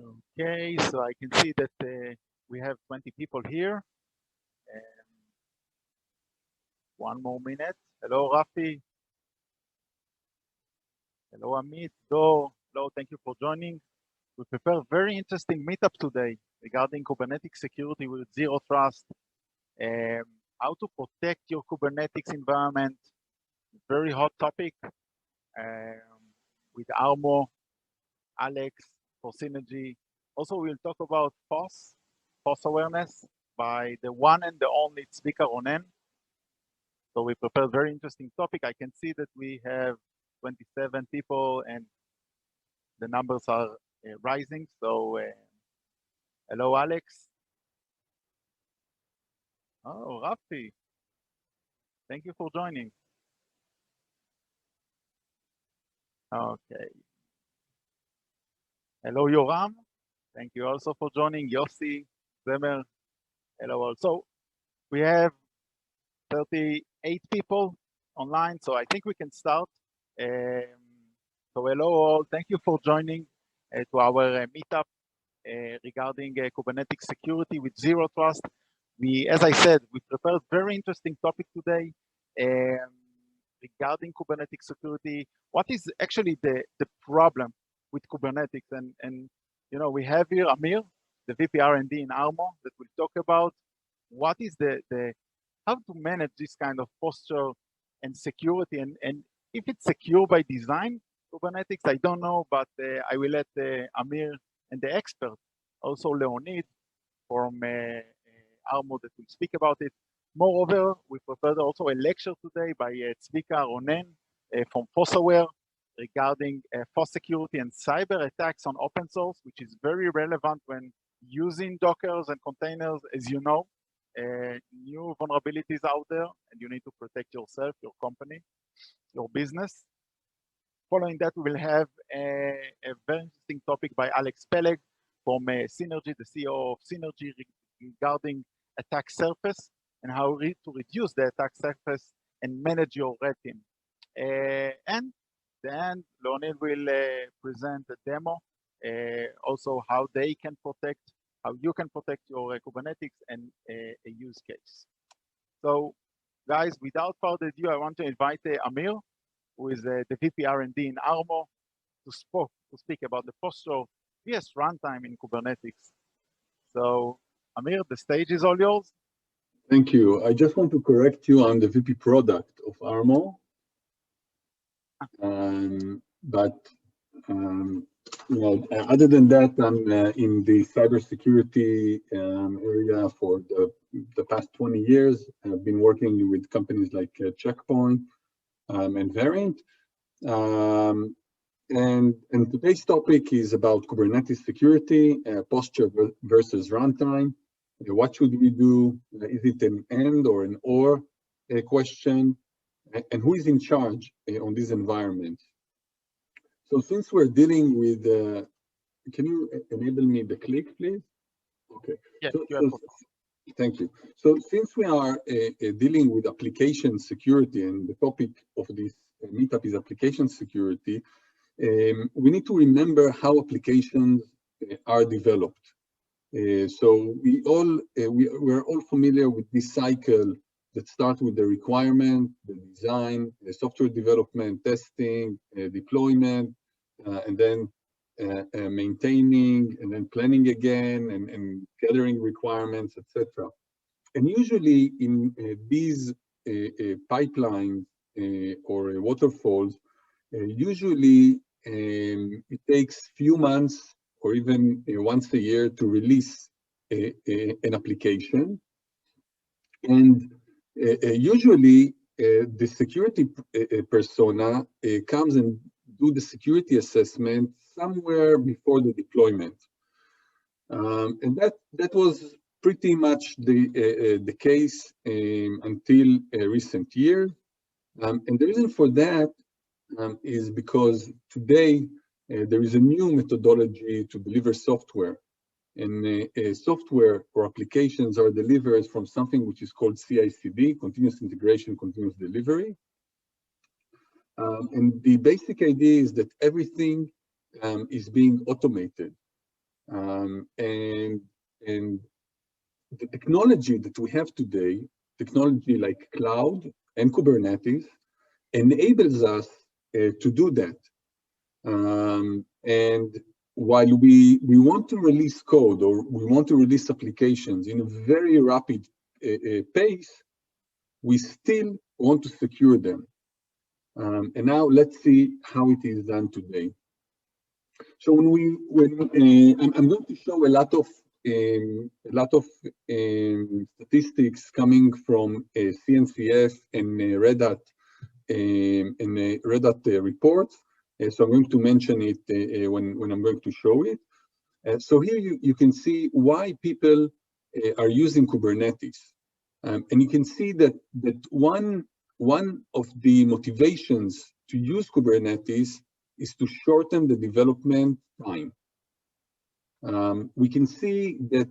Okay, so I can see that we have 20 people here. One more minute. Hello, Rafi. Hello, Amit. Hello, thank you for joining. We prepared a very interesting meetup today regarding Kubernetes security with Zero Trust, how to protect your Kubernetes environment. Very hot topic with Armo, Alex, for Synergy. Also, we'll talk about FOSS awareness by the one and the only speaker Ronen. So we prepared a very interesting topic. I can see that we have 27 people and the numbers are rising. So hello, Alex. Oh, Rafi. Thank you for joining. Okay. Hello, Yoram. Thank you also for joining. Yossi, Zemer. Hello also. We have 38 people online, so I think we can start. So hello all, thank you for joining to our meetup regarding Kubernetes security with Zero Trust. As I said, we prepared a very interesting topic today regarding Kubernetes security. What is actually the problem with Kubernetes? And you know, we have here Amir, the VP R&D in Armo, that will talk about what is how to manage this kind of posture and security, and if it's secure by design, Kubernetes, I don't know, but I will let Amir and the expert, also Leonid from Armo, that will speak about it. Moreover, we prepared also a lecture today by speaker Ronen from FOSSaware regarding FOSS security and cyber attacks on open source, which is very relevant when using Dockers and containers, as you know. New vulnerabilities out there, and you need to protect yourself, your company, your business. Following that, we will have a very interesting topic by Alex Peleg from Synergy, the CEO of Synergy, regarding attack surface and how to reduce the attack surface and manage your red team. And then Leonid will present a demo, also how they can protect, how you can protect your Kubernetes and a use case. So guys, without further ado, I want to invite Amir, who is the VP R&D in Armo, to speak about the posture of VS runtime in Kubernetes. So Amir, the stage is all yours. Thank you. I just want to correct you on the VP product of Armo. You know, other than that, I'm in the cybersecurity area for the past 20 years. I've been working with companies like Checkpoint and Variant. And today's topic is about Kubernetes security, posture versus runtime. What should we do? Is it an and or an or question? And who is in charge on this environment? So since we're dealing with, can you enable me the click, please? Okay. Yeah, thank you. So since we are dealing with application security, and the topic of this meetup is application security, we need to remember how applications are developed. So we're all familiar with this cycle that starts with the requirement, the design, the software development, testing, deployment, and then maintaining, and then planning again, and gathering requirements, etc. And usually in these pipelines or waterfalls, usually it takes few months or even once a year to release an application. And usually the security persona comes and do the security assessment somewhere before the deployment. And that was pretty much the case until recent years. And the reason for that is because today there is a new methodology to deliver software. And software or applications are delivered from something which is called CI/CD, continuous integration, continuous delivery. And the basic idea is that everything is being automated. And the technology that we have today, technology like cloud and Kubernetes, enables us to do that. And while we want to release code or we want to release applications in a very rapid pace, we still want to secure them. And now let's see how it is done today. So I'm going to show a lot of statistics coming from CNCF and Red Hat reports. So I'm going to mention it when I'm going to show it. So here you can see why people are using Kubernetes. And you can see that one of the motivations to use Kubernetes is to shorten the development time. We can see that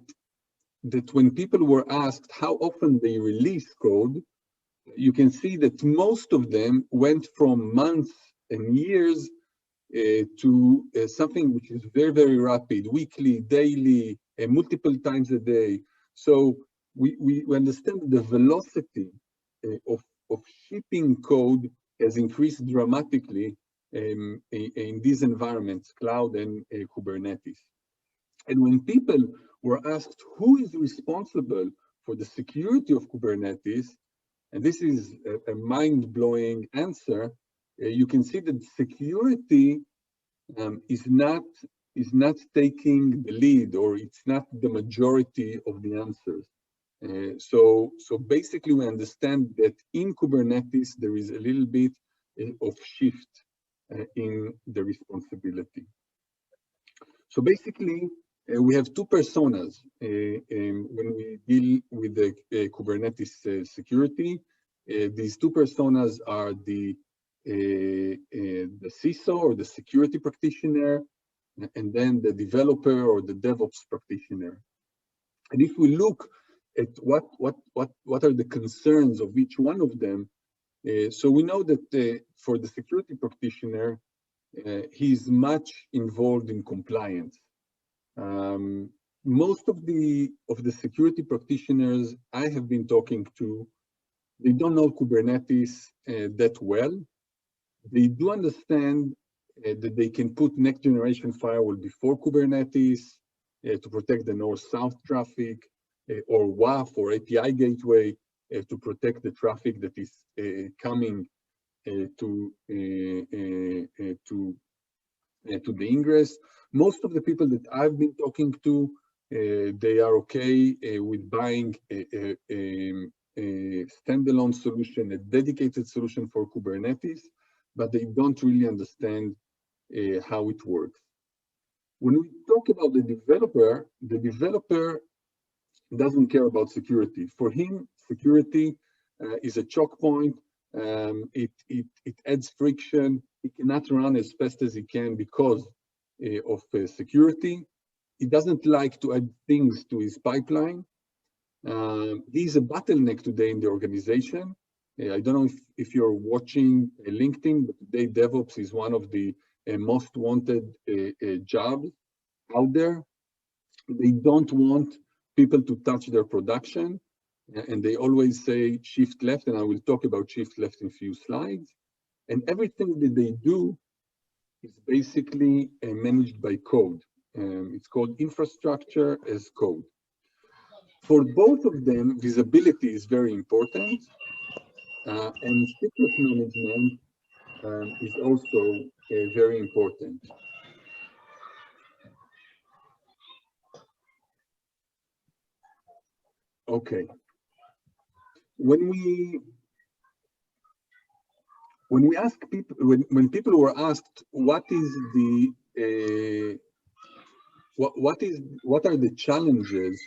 when people were asked how often they release code, you can see that most of them went from months and years to something which is very, very rapid, weekly, daily, multiple times a day. So we understand the velocity of shipping code has increased dramatically in these environments, cloud and Kubernetes. And when people were asked who is responsible for the security of Kubernetes, and this is a mind-blowing answer, you can see that security is not taking the lead, or it's not the majority of the answers. So basically, we understand that in Kubernetes there is a little bit of shift in the responsibility. So basically, we have two personas when we deal with the Kubernetes security. These two personas are the CISO, or the security practitioner, and then the developer or the DevOps practitioner. And if we look at what are the concerns of each one of them, so we know that for the security practitioner, he's much involved in compliance. Most of the security practitioners I have been talking to, they don't know Kubernetes that well. They do understand that they can put next generation firewall before Kubernetes to protect the north-south traffic, or WAF or API gateway to protect the traffic that is coming to the ingress. Most of the people that I've been talking to, they are okay with buying a standalone solution, a dedicated solution for Kubernetes, but they don't really understand how it works. When we talk about the developer doesn't care about security. For him, security is a choke point. It adds friction. He cannot run as fast as he can because of security. He doesn't like to add things to his pipeline. He's a bottleneck today in the organization. I don't know if you're watching LinkedIn, but today DevOps is one of the most wanted jobs out there. They don't want people to touch their production, and they always say shift left, and I will talk about shift left in a few slides. And everything that they do is basically managed by code. It's called infrastructure as code. For both of them, visibility is very important, and secret management is also very important. Okay. When we ask people, when people were asked what is the what are the challenges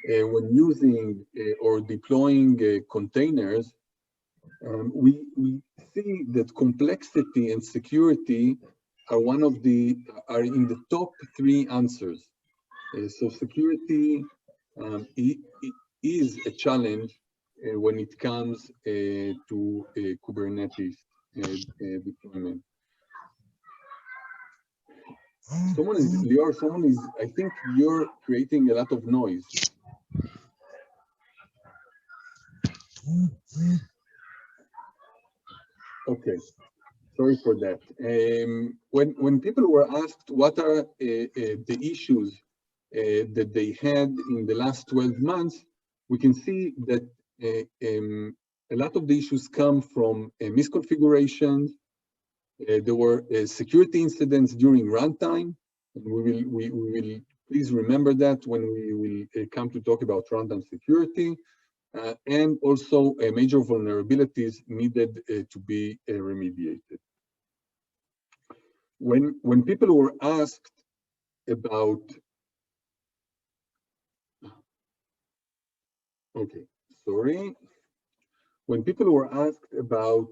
when using or deploying containers, we see that complexity and security are are in the top 3 answers. So security is a challenge when it comes to Kubernetes deployment. Someone is, I think you're creating a lot of noise. Okay, sorry for that. When people were asked what are the issues that they had in the last 12 months, we can see that a lot of the issues come from misconfigurations. There were security incidents during runtime. We will please remember that when we will come to talk about runtime security. And also major vulnerabilities needed to be remediated. When people were asked about, okay, sorry. When people were asked about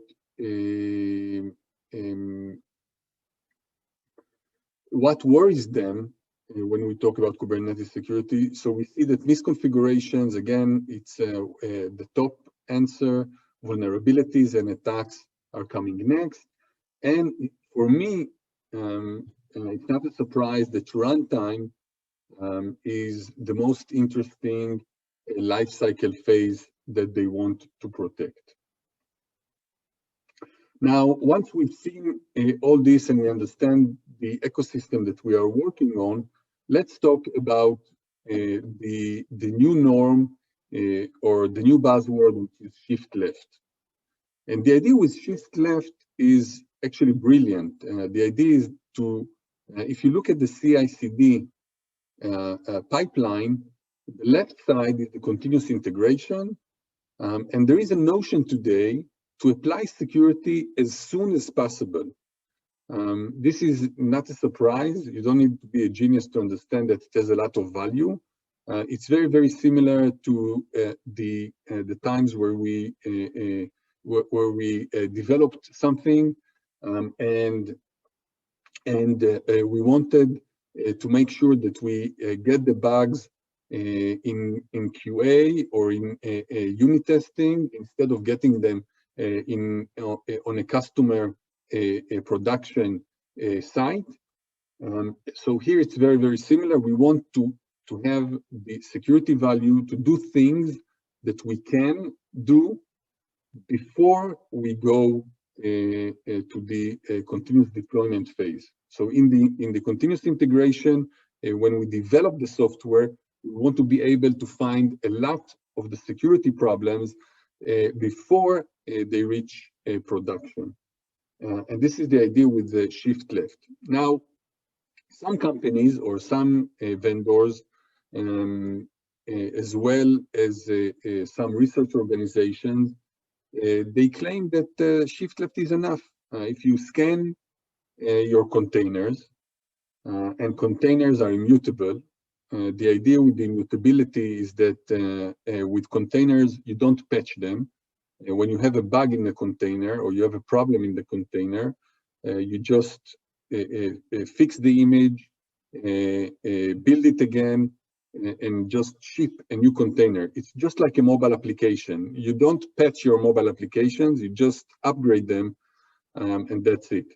what worries them when we talk about Kubernetes security, so we see that misconfigurations, again, it's the top answer. Vulnerabilities and attacks are coming next. And for me, it's not a surprise that runtime is the most interesting life cycle phase that they want to protect. Now, once we've seen all this and we understand the ecosystem that we are working on, let's talk about the new norm or the new buzzword, which is shift left. And the idea with shift left is actually brilliant. The idea is to, if you look at the CI/CD pipeline, the left side is the continuous integration. And there is a notion today to apply security as soon as possible. This is not a surprise. You don't need to be a genius to understand that it has a lot of value. It's very, very similar to the times where we developed something and we wanted to make sure that we get the bugs in QA or in unit testing instead of getting them on a customer production site. So here it's very, very similar. We want to have the security value to do things that we can do before we go to the continuous deployment phase. So in the continuous integration, when we develop the software, we want to be able to find a lot of the security problems before they reach production. And this is the idea with the shift left. Now, some companies or some vendors, as well as some research organizations, they claim that shift left is enough. If you scan your containers, and containers are immutable, the idea with the immutability is that with containers, you don't patch them. When you have a bug in the container or you have a problem in the container, you just fix the image, build it again, and just ship a new container. It's just like a mobile application. You don't patch your mobile applications, you just upgrade them, and that's it.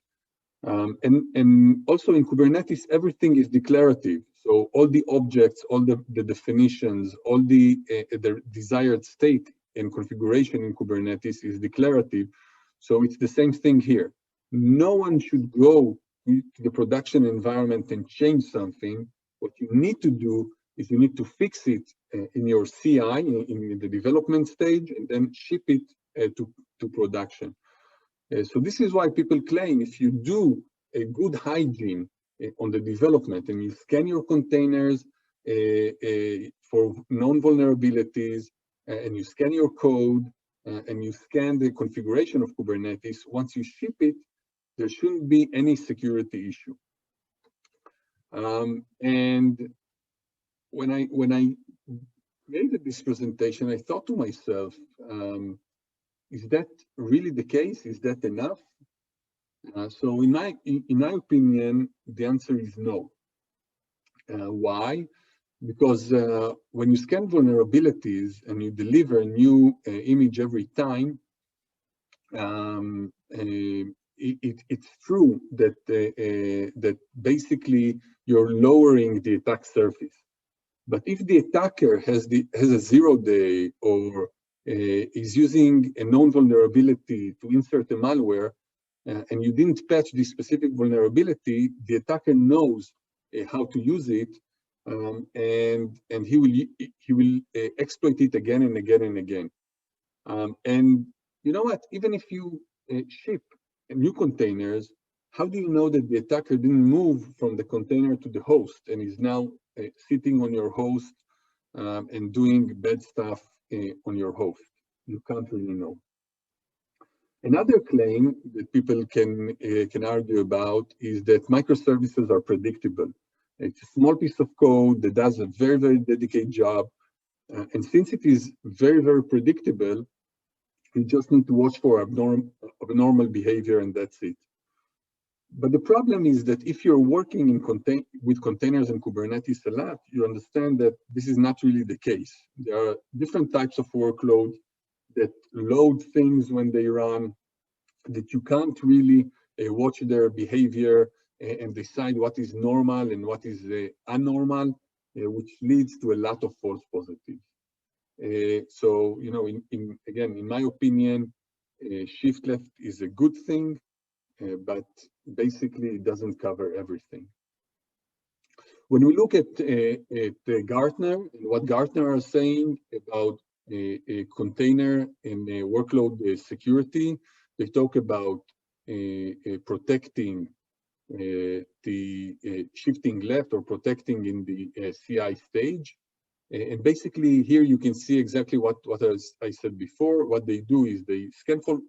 And also in Kubernetes, everything is declarative. So all the objects, all the definitions, all the desired state and configuration in Kubernetes is declarative. So it's the same thing here. No one should go to the production environment and change something. What you need to do is you need to fix it in your CI, in the development stage, and then ship it to production. So this is why people claim if you do a good hygiene on the development and you scan your containers for known vulnerabilities and you scan your code and you scan the configuration of Kubernetes, once you ship it, there shouldn't be any security issue. And when I created this presentation, I thought to myself, is that really the case? Is that enough? So in my opinion, the answer is no. Why? Because when you scan vulnerabilities and you deliver a new image every time, it's true that that basically you're lowering the attack surface. But if the attacker has a 0-day or is using a known vulnerability to insert a malware, and you didn't patch this specific vulnerability, the attacker knows how to use it, and he will exploit it again and again and again. And you know what? Even if you ship new containers, how do you know that the attacker didn't move from the container to the host and is now sitting on your host and doing bad stuff on your host? You can't really know. Another claim that people can argue about is that microservices are predictable. It's a small piece of code that does a very, very dedicated job. And since it is very, very predictable, you just need to watch for abnormal behavior, and that's it. But the problem is that if you're working with containers and Kubernetes a lot, you understand that this is not really the case. There are different types of workloads that load things when they run, that you can't really watch their behavior and decide what is normal and what is abnormal, which leads to a lot of false positives. So, you know, again, in my opinion, shift left is a good thing, but basically it doesn't cover everything. When we look at Gartner and what Gartner are saying about a container and workload security, they talk about protecting the shifting left or protecting in the CI stage. And basically here you can see exactly what I said before. What they do is they scan for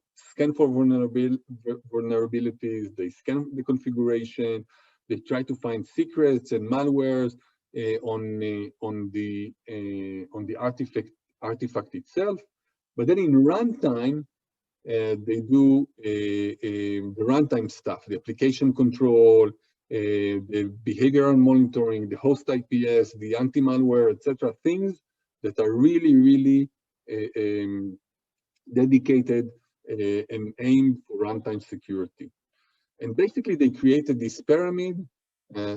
vulnerabilities, they scan the configuration, they try to find secrets and malwares on the artifact itself. But then in runtime, they do the runtime stuff, the application control, the behavioral monitoring, the host IPS, the anti-malware, etc. Things that are really, really dedicated and aimed for runtime security. And basically, they created this pyramid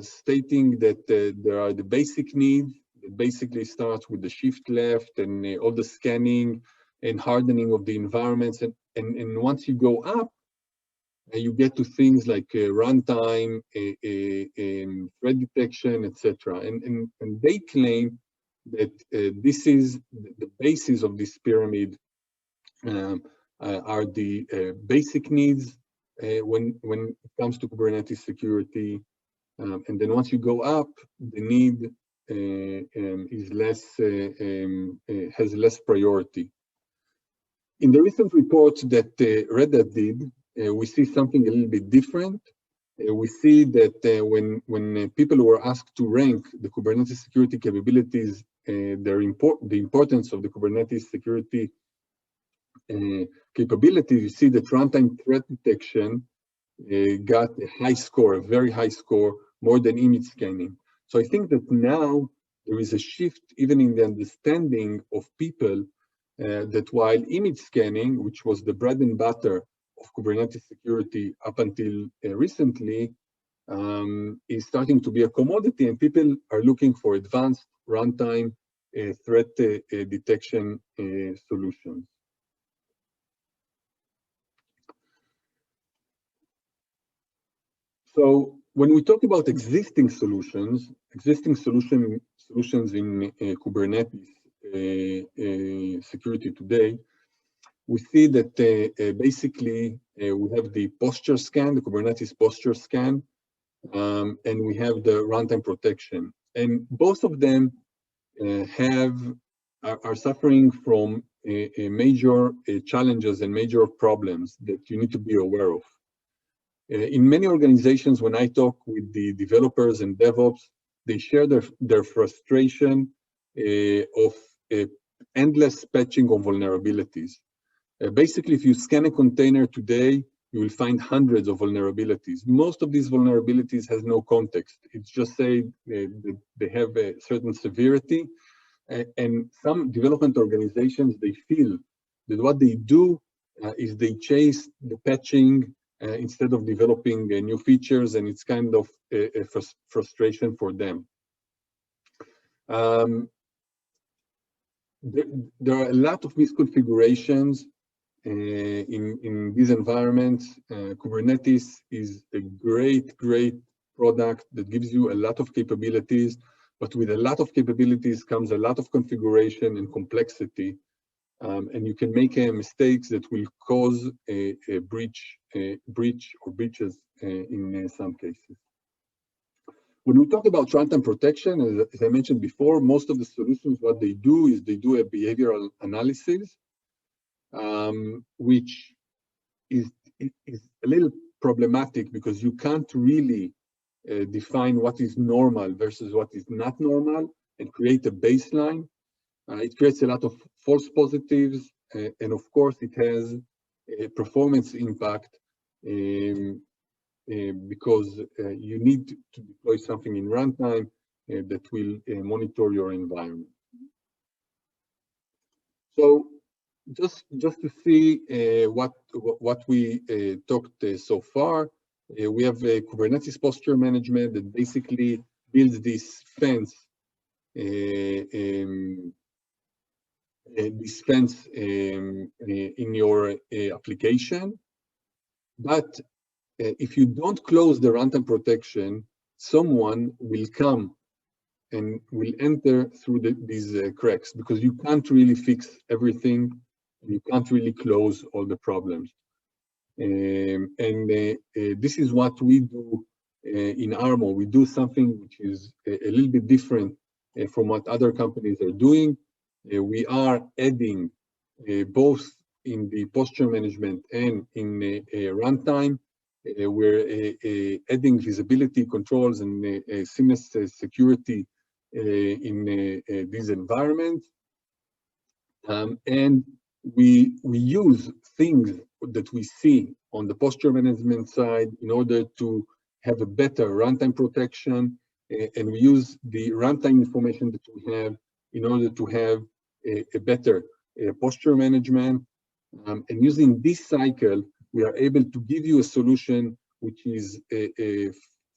stating that there are the basic needs that basically starts with the shift left and all the scanning and hardening of the environments. And once you go up, you get to things like runtime, threat detection, etc. And they claim that this is the basis of this pyramid are the basic needs when it comes to Kubernetes security. And then once you go up, the need is less, has less priority. In the recent report that Red Hat did, we see something a little bit different. We see that when people were asked to rank the Kubernetes security capabilities, the importance of the Kubernetes security capabilities, you see that runtime threat detection got a high score, a very high score, more than image scanning. So I think that now there is a shift even in the understanding of people that while image scanning, which was the bread and butter of Kubernetes security up until recently, is starting to be a commodity, and people are looking for advanced runtime threat detection solutions. So when we talk about existing solutions in Kubernetes security today, we see that basically we have the posture scan, the Kubernetes posture scan, and we have the runtime protection. And both of them are suffering from major challenges and major problems that you need to be aware of. In many organizations, when I talk with the developers and DevOps, they share their frustration of endless patching of vulnerabilities. Basically, if you scan a container today, you will find hundreds of vulnerabilities. Most of these vulnerabilities has no context. It's just say they have a certain severity. And some development organizations, they feel that what they do is they chase the patching instead of developing new features, and it's kind of a frustration for them. There are a lot of misconfigurations in these environments. Kubernetes is a great product that gives you a lot of capabilities, but with a lot of capabilities comes a lot of configuration and complexity, and you can make mistakes that will cause a breach or breaches in some cases. When we talk about runtime protection, as I mentioned before, most of the solutions, what they do is they do a behavioral analysis, which is a little problematic because you can't really define what is normal versus what is not normal and create a baseline. It creates a lot of false positives, and of course, it has a performance impact because you need to deploy something in runtime that will monitor your environment. So just to see what we talked so far, we have a Kubernetes posture management that basically builds this fence in your application. But if you don't close the runtime protection, someone will come and will enter through these cracks, because you can't really fix everything, and you can't really close all the problems. This is what we do in Armo. We do something which is a little bit different from what other companies are doing. We are adding both in the posture management and in runtime. We're adding visibility controls and seamless security in these environments. And we use things that we see on the posture management side in order to have a better runtime protection, and we use the runtime information that we have in order to have a better posture management. And using this cycle, we are able to give you a solution which is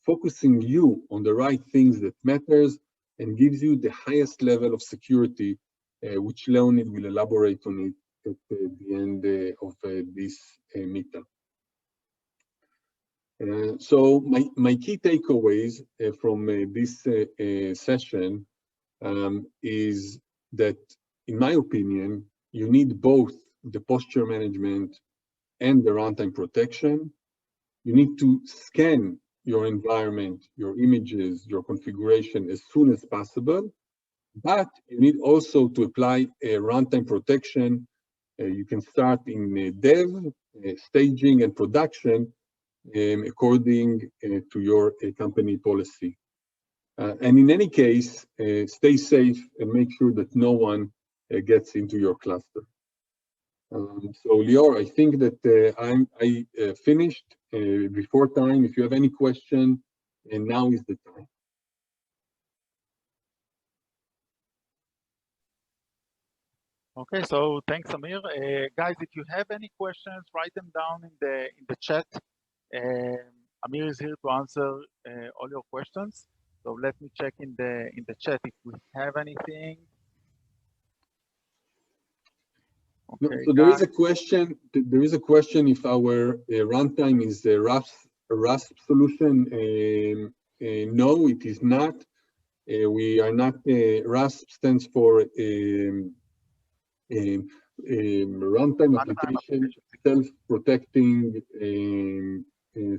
focusing you on the right things that matters and gives you the highest level of security, which Leonid will elaborate on it at the end of this meetup. So my key takeaways from this session is that, in my opinion, you need both the posture management and the runtime protection. You need to scan your environment, your images, your configuration as soon as possible, but you need also to apply a runtime protection. You can start in dev, staging, and production according to your company policy. And in any case, stay safe and make sure that no one gets into your cluster. So Lior, I think that I finished before time. If you have any question, and now is the time. Okay, so thanks, Amir. Guys, if you have any questions, write them down in the chat. Amir is here to answer all your questions. So let me check in the chat if we have anything. Okay, no, so there is a question. There is a question if our runtime is a RASP solution. No, it is not. We are not. RASP stands for runtime application self-protecting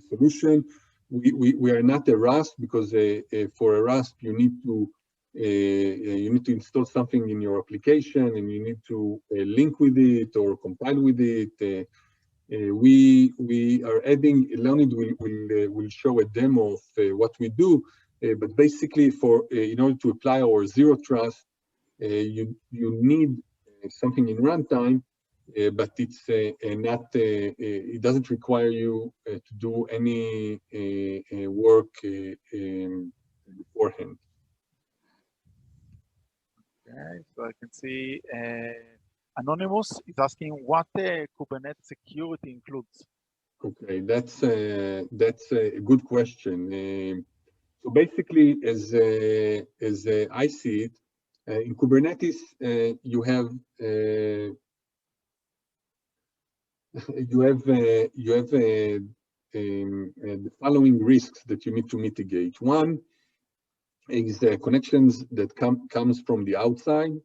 solution. We are not a RASP because for a RASP you need to install something in your application, and you need to link with it or compile with it. We are adding. Leonid will show a demo of what we do, but basically, in order to apply our zero trust, you need something in runtime, but it's not. It doesn't require you to do any work beforehand. Okay, so I can see Anonymous is asking what Kubernetes security includes. Okay, that's a good question. So basically, as I see it, in Kubernetes, you have the following risks that you need to mitigate. One is the connections that comes from the outside.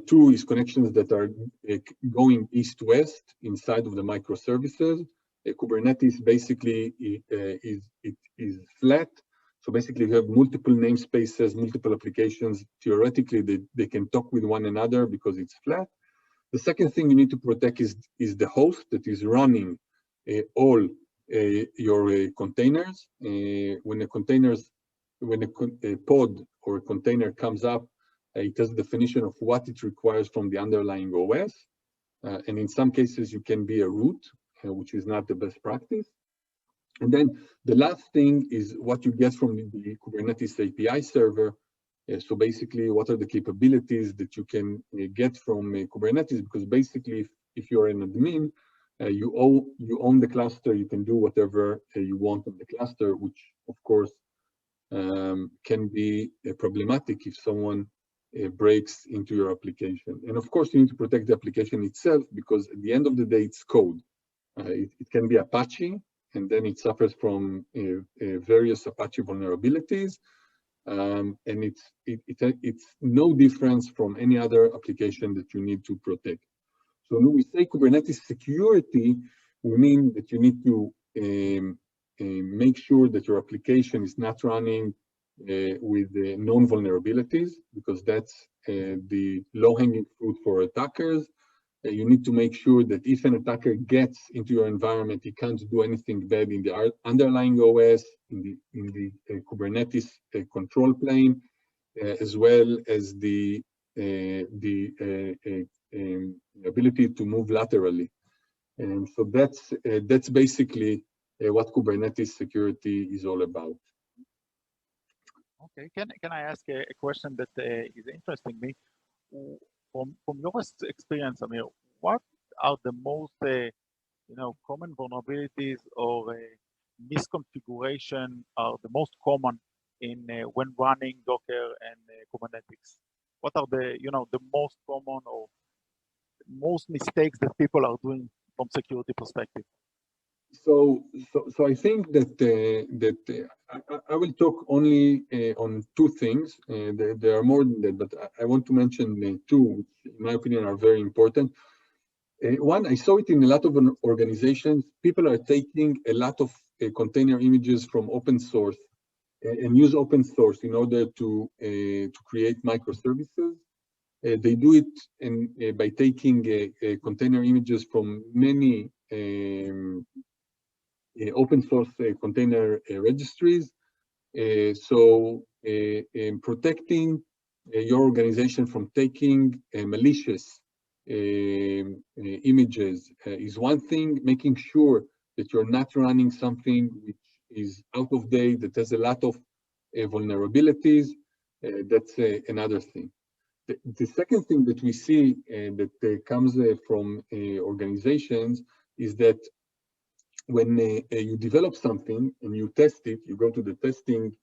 Two is connections that are going east-west inside of the microservices. Kubernetes basically is flat. So basically you have multiple namespaces, multiple applications. Theoretically, they can talk with one another because it's flat. The second thing you need to protect is the host that is running all your containers. When a pod or a container comes up, it has a definition of what it requires from the underlying OS. And in some cases, you can be a root, which is not the best practice. And then the last thing is what you get from the Kubernetes API server. So basically, what are the capabilities that you can get from Kubernetes? Because basically, if you're an admin, you own the cluster, you can do whatever you want on the cluster, which of course can be problematic if someone breaks into your application. And of course, you need to protect the application itself because at the end of the day, it's code. It can be Apache, and then it suffers from various Apache vulnerabilities. And it's no difference from any other application that you need to protect. So when we say Kubernetes security, we mean that you need to make sure that your application is not running with known vulnerabilities, because that's the low-hanging fruit for attackers. You need to make sure that if an attacker gets into your environment, he can't do anything bad in the underlying OS, in the Kubernetes control plane, as well as the ability to move laterally. And so that's basically what Kubernetes security is all about. Okay, can I ask a question that is interesting me? From your experience, Amir, what are the most common vulnerabilities or misconfiguration are the most common in when running Docker and Kubernetes? What are the most common or most mistakes that people are doing from security perspective? So I think that I will talk only on two things. There are more than that, but I want to mention two, which in my opinion are very important. One, I saw it in a lot of organizations. People are taking a lot of container images from open source and use open source in order to create microservices. They do it by taking container images from many open source container registries. So protecting your organization from taking malicious images is one thing. Making sure that you're not running something which is out of date, that has a lot of vulnerabilities, that's another thing. The second thing that we see that comes from organizations is that when you develop something and you test it, you go to the testing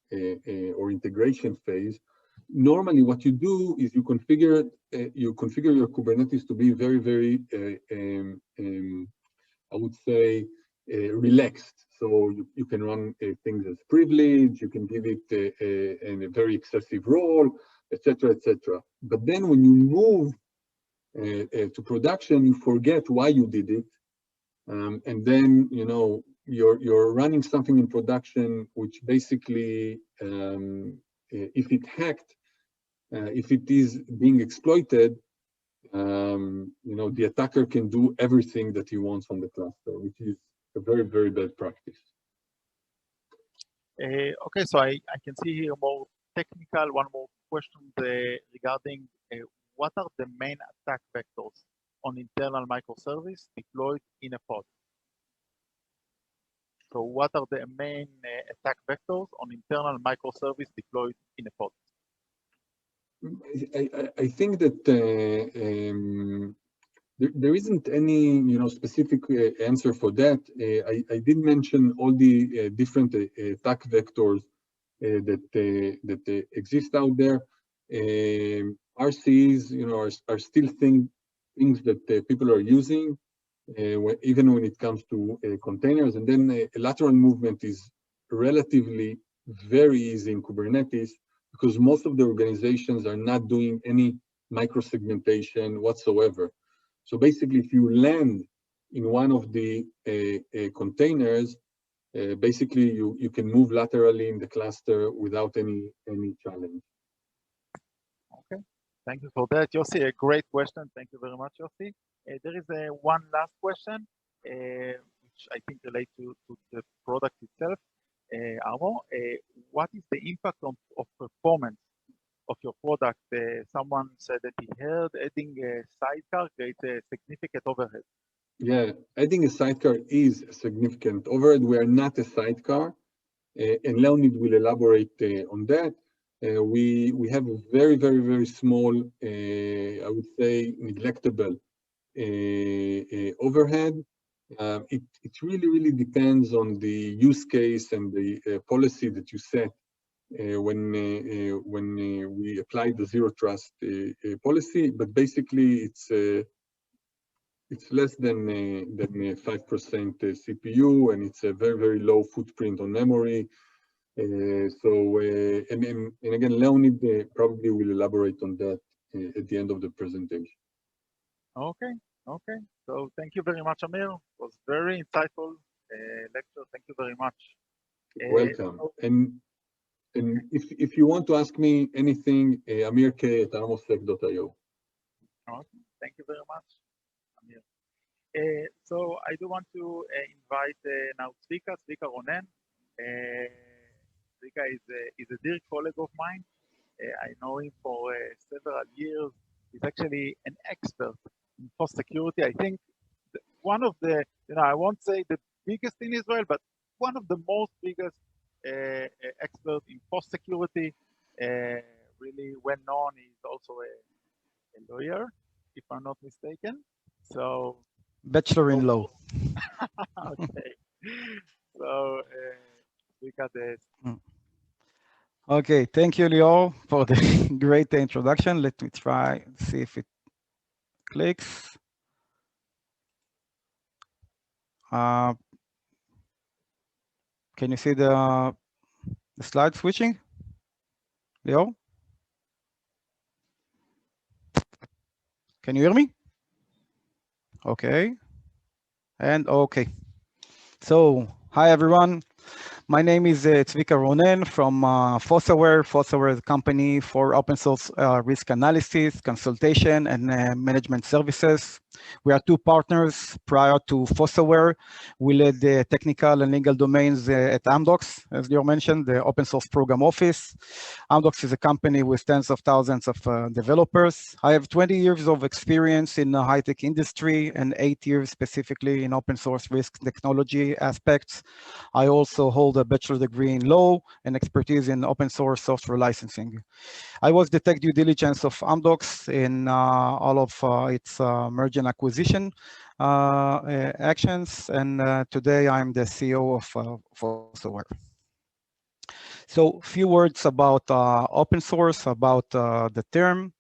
or integration phase. Normally, what you do is you configure your Kubernetes to be very, very, I would say, relaxed. So you can run things as privilege, you can give it a very excessive role, etc., etc. But then when you move to production, you forget why you did it. And then, you're running something in production, which basically, if it hacked, if it is being exploited, the attacker can do everything that he wants on the cluster, which is a very, very bad practice. Okay, so I can see here more technical, one more question regarding what are the main attack vectors on internal microservice deployed in a pod? So what are the main attack vectors on internal microservice deployed in a pod? I think that There isn't any, specific answer for that. I did mention all the different attack vectors that exist out there. RCs, are still things that people are using, even when it comes to containers. And then lateral movement is relatively very easy in Kubernetes because most of the organizations are not doing any microsegmentation whatsoever. So basically, if you land in one of the containers, basically you can move laterally in the cluster without any challenge. Okay, thank you for that, Yossi. A great question. Thank you very much, Yossi. There is one last question, which I think relates to the product itself. Amo, what is the impact of performance of your product? Someone said that he heard adding a sidecar creates a significant overhead. Yeah, adding a sidecar is a significant overhead. We are not a sidecar, and Leonid will elaborate on that. We have a very, very, very small, I would say, neglectable overhead. It really, really depends on the use case and the policy that you set when we apply the zero trust policy. But basically, it's less than 5% CPU, and it's a very, very low footprint on memory. And again, Leonid probably will elaborate on that at the end of the presentation. Okay, okay. So thank you very much, Amir. It was very insightful lecture. Thank you very much. Welcome. And if you want to ask me anything, amirk@armosec.io. Okay, thank you very much, Amir. So I do want to invite now Zvika Ronen. Zvika is a dear colleague of mine. I know him for several years. He's actually an expert in post security. I think one of the, I won't say the biggest in Israel, but one of the most biggest experts in post security. Really well known. He's also a lawyer, if I'm not mistaken. So Bachelor in law. okay. So we got this. Okay, thank you, Lior, for the great introduction. Let me try, see if it clicks. Can you see the slide switching, Lior? Can you hear me? Okay. And okay. So, hi everyone. My name is Zvika Ronen from Fossaware. Fossaware is a company for open source risk analysis, consultation, and management services. We are two partners. Prior to Fossaware, we led the technical and legal domains at Amdocs, as you mentioned, the open source program office. Amdocs is a company with tens of thousands of developers. I have 20 years of experience in the high-tech industry and 8 years specifically in open source risk technology aspects. I also hold a bachelor degree in law and expertise in open source software licensing. I was the tech due diligence of Amdocs in all of its merger and acquisition actions, and today I'm the CEO of Fossaware. So, few words about open source, about the term.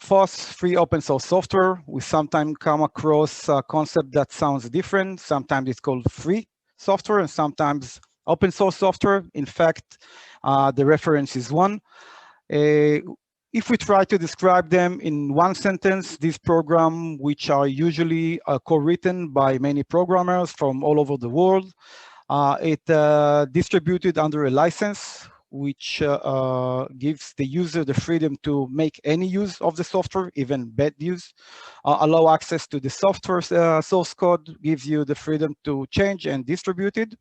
FOSS, free open source software. We sometimes come across a concept that sounds different. Sometimes it's called free software and sometimes open source software. In fact, the reference is one. If we try to describe them in one sentence, these programs, which are usually co-written by many programmers from all over the world, it distributed under a license, which gives the user the freedom to make any use of the software, even bad use. Allow access to the software source code, gives you the freedom to change and distribute it.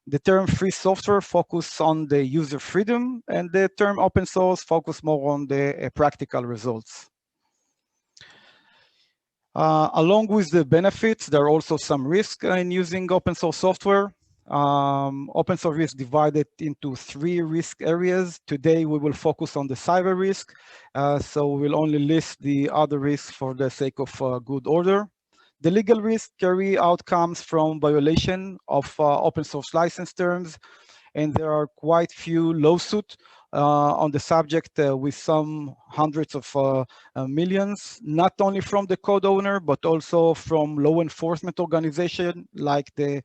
The term free software focuses on the user freedom, and the term open source focuses more on the practical results. Along with the benefits, there are also some risks in using open source software. Open source risk divided into 3 risk areas. Today, we will focus on the cyber risk. So we'll only list the other risks for the sake of good order. The legal risk carry outcomes from violation of open source license terms, and there are quite few lawsuits on the subject with some hundreds of millions, not only from the code owner, but also from law enforcement organizations like the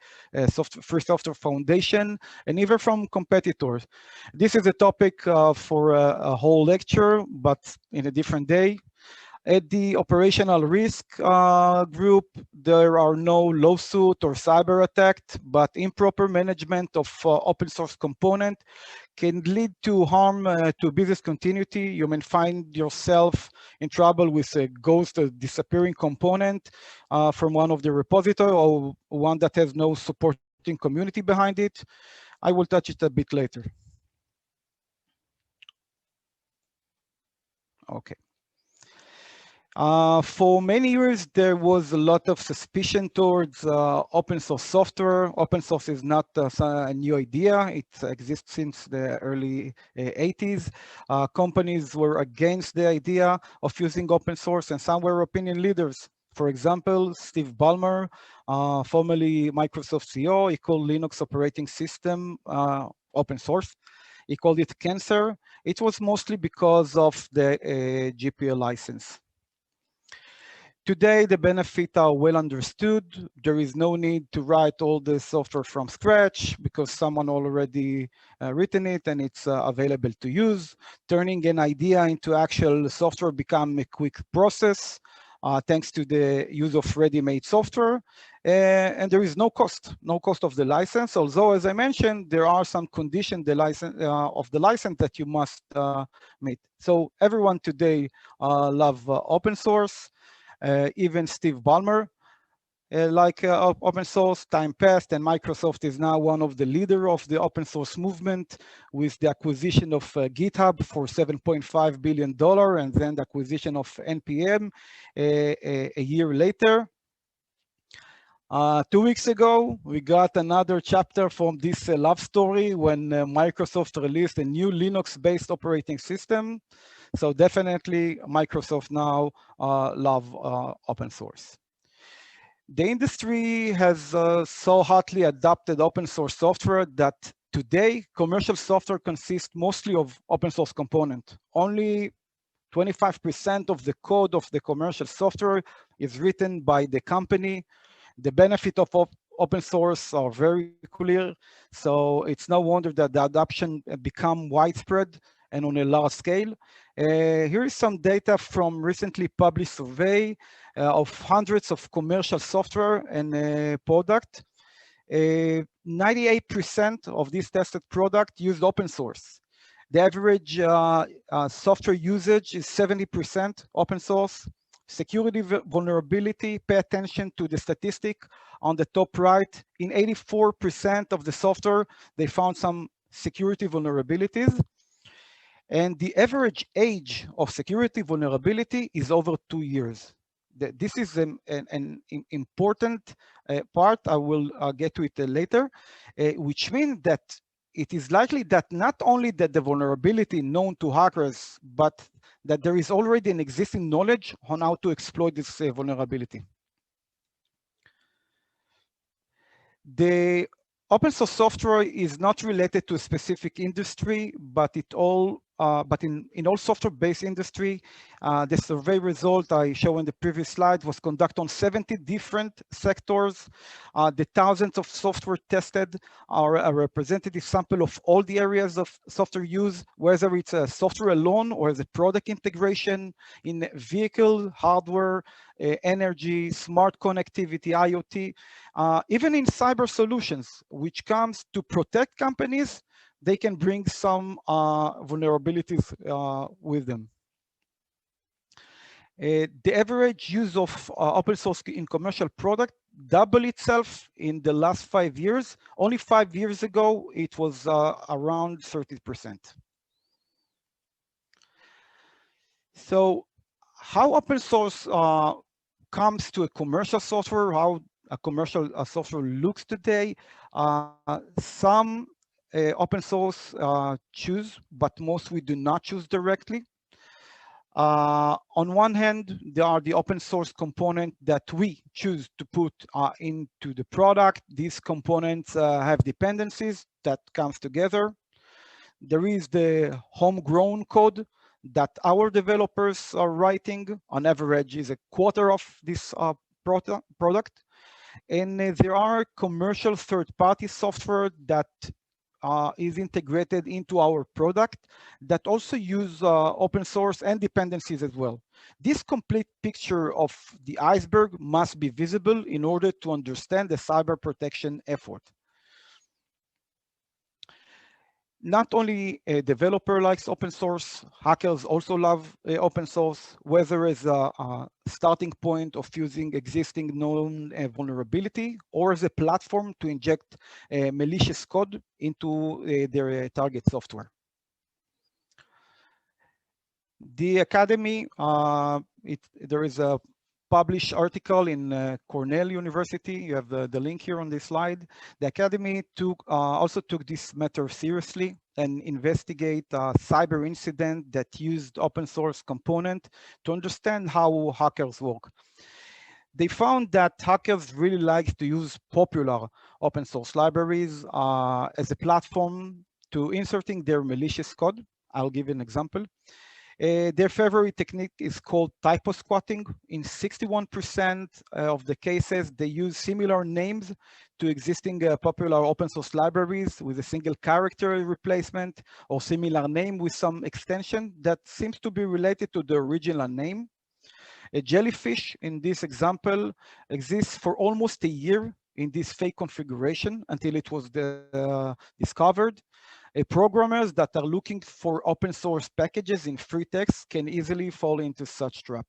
Free Software Foundation, and even from competitors. This is a topic for a whole lecture, but in a different day. At the operational risk group, there are no lawsuit or cyber attack, but improper management of open source component can lead to harm to business continuity. You may find yourself in trouble with a ghost or disappearing component from one of the repository, or one that has no supporting community behind it. I will touch it a bit later. Okay. For many years, there was a lot of suspicion towards open source software. Open source is not a new idea. It exists since the early 80s. Companies were against the idea of using open source, and some were opinion leaders. For example, Steve Ballmer, formerly Microsoft CEO, he called Linux operating system open source. He called it cancer. It was mostly because of the GPL license. Today, the benefits are well understood. There is no need to write all the software from scratch because someone already written it and it's available to use. Turning an idea into actual software become a quick process thanks to the use of ready-made software. And there is no cost of the license. Although, as I mentioned, there are some conditions of the license that you must meet. So everyone today love open source. Even Steve Ballmer, open source. Time passed, and Microsoft is now one of the leaders of the open source movement with the acquisition of GitHub for $7.5 billion, and then the acquisition of NPM a year later. 2 weeks ago, we got another chapter from this love story when Microsoft released a new Linux-based operating system. So definitely Microsoft now love open source. The industry has so hotly adopted open source software that today commercial software consists mostly of open source component. Only 25% of the code of the commercial software is written by the company. The benefit of open source are very clear. So it's no wonder that the adoption become widespread and on a large scale. Here is some data from recently published survey of hundreds of commercial software and product. 98% of these tested product used open source. The average software usage is 70% open source. Security vulnerability, pay attention to the statistic on the top right. In 84% of the software, they found some security vulnerabilities. And the average age of security vulnerability is over 2 years. This is an important part. I will get to it later, which means that it is likely that not only that the vulnerability known to hackers, but that there is already an existing knowledge on how to exploit this vulnerability. The open source software is not related to a specific industry, but in all software-based industry, the survey result I showed in the previous slide was conducted on 70 different sectors. The thousands of software tested are a representative sample of all the areas of software use, whether it's a software alone or as a product integration in vehicle, hardware, energy, smart connectivity, IoT, even in cyber solutions, which comes to protect companies. They can bring some vulnerabilities with them. The average use of open source in commercial product doubled itself in the last 5 years. Only 5 years ago, it was around 30%. So how open source comes to a commercial software, how a commercial software looks today. Some open source choose, but most we do not choose directly. On one hand, there are the open source component that we choose to put into the product. These components have dependencies that comes together. There is the homegrown code that our developers are writing. On average, is a quarter of this product. And there are commercial third-party software that is integrated into our product that also use open source and dependencies as well. This complete picture of the iceberg must be visible in order to understand the cyber protection effort. Not only a developer likes open source, hackers also love open source, whether as a starting point of using existing known vulnerability or as a platform to inject malicious code into their target software. The Academy, there is a published article in Cornell University. You have the link here on this slide. The Academy also took this matter seriously and investigate a cyber incident that used open source component to understand how hackers work. They found that hackers really like to use popular open source libraries as a platform to inserting their malicious code. I'll give you an example. Their favorite technique is called typo squatting. In 61% of the cases, they use similar names to existing popular open source libraries with a single character replacement or similar name with some extension that seems to be related to the original name. A jellyfish in this example exists for almost a year in this fake configuration until it was discovered. Programmers that are looking for open source packages in free text can easily fall into such trap.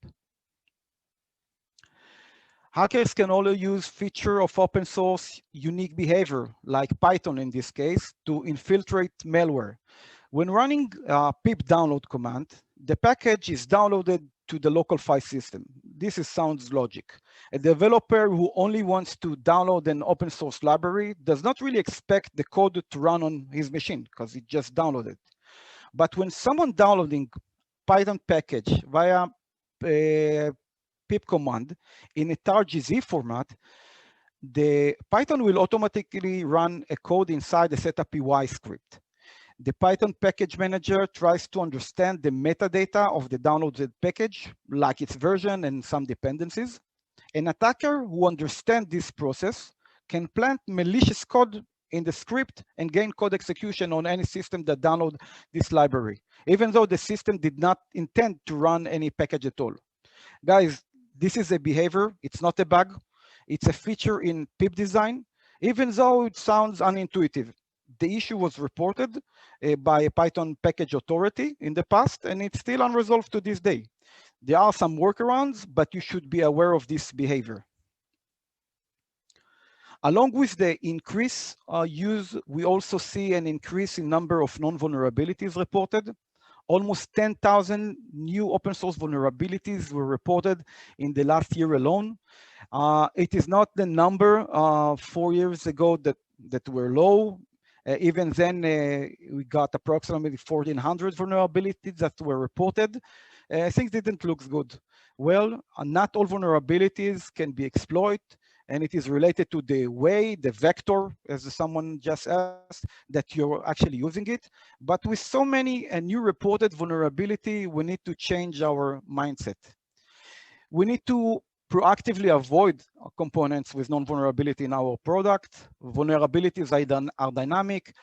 Hackers can also use feature of open source unique behavior, like Python in this case, to infiltrate malware. When running a pip download command, the package is downloaded to the local file system. This sounds logic. A developer who only wants to download an open source library does not really expect the code to run on his machine because it just downloaded. But when someone downloading Python package via pip command in a tar.gz format, the Python will automatically run a code inside the setup.py script. The Python package manager tries to understand the metadata of the downloaded package, like its version and some dependencies. An attacker who understands this process can plant malicious code in the script and gain code execution on any system that download this library, even though the system did not intend to run any package at all. Guys, this is a behavior, it's not a bug. It's a feature in pip design, even though it sounds unintuitive. The issue was reported by a Python package authority in the past, and it's still unresolved to this day. There are some workarounds, but you should be aware of this behavior. Along with the increase use, we also see an increase in number of non-vulnerabilities reported. Almost 10,000 new open source vulnerabilities were reported in the last year alone. It is not the number 4 years ago that were low. Even then, we got approximately 1,400 vulnerabilities that were reported. Things didn't look good. Well, not all vulnerabilities can be exploited, and it is related to the way, the vector, as someone just asked, that you're actually using it. But with so many new reported vulnerability, we need to change our mindset. We need to proactively avoid components with non-vulnerability in our product. Vulnerabilities are dynamic.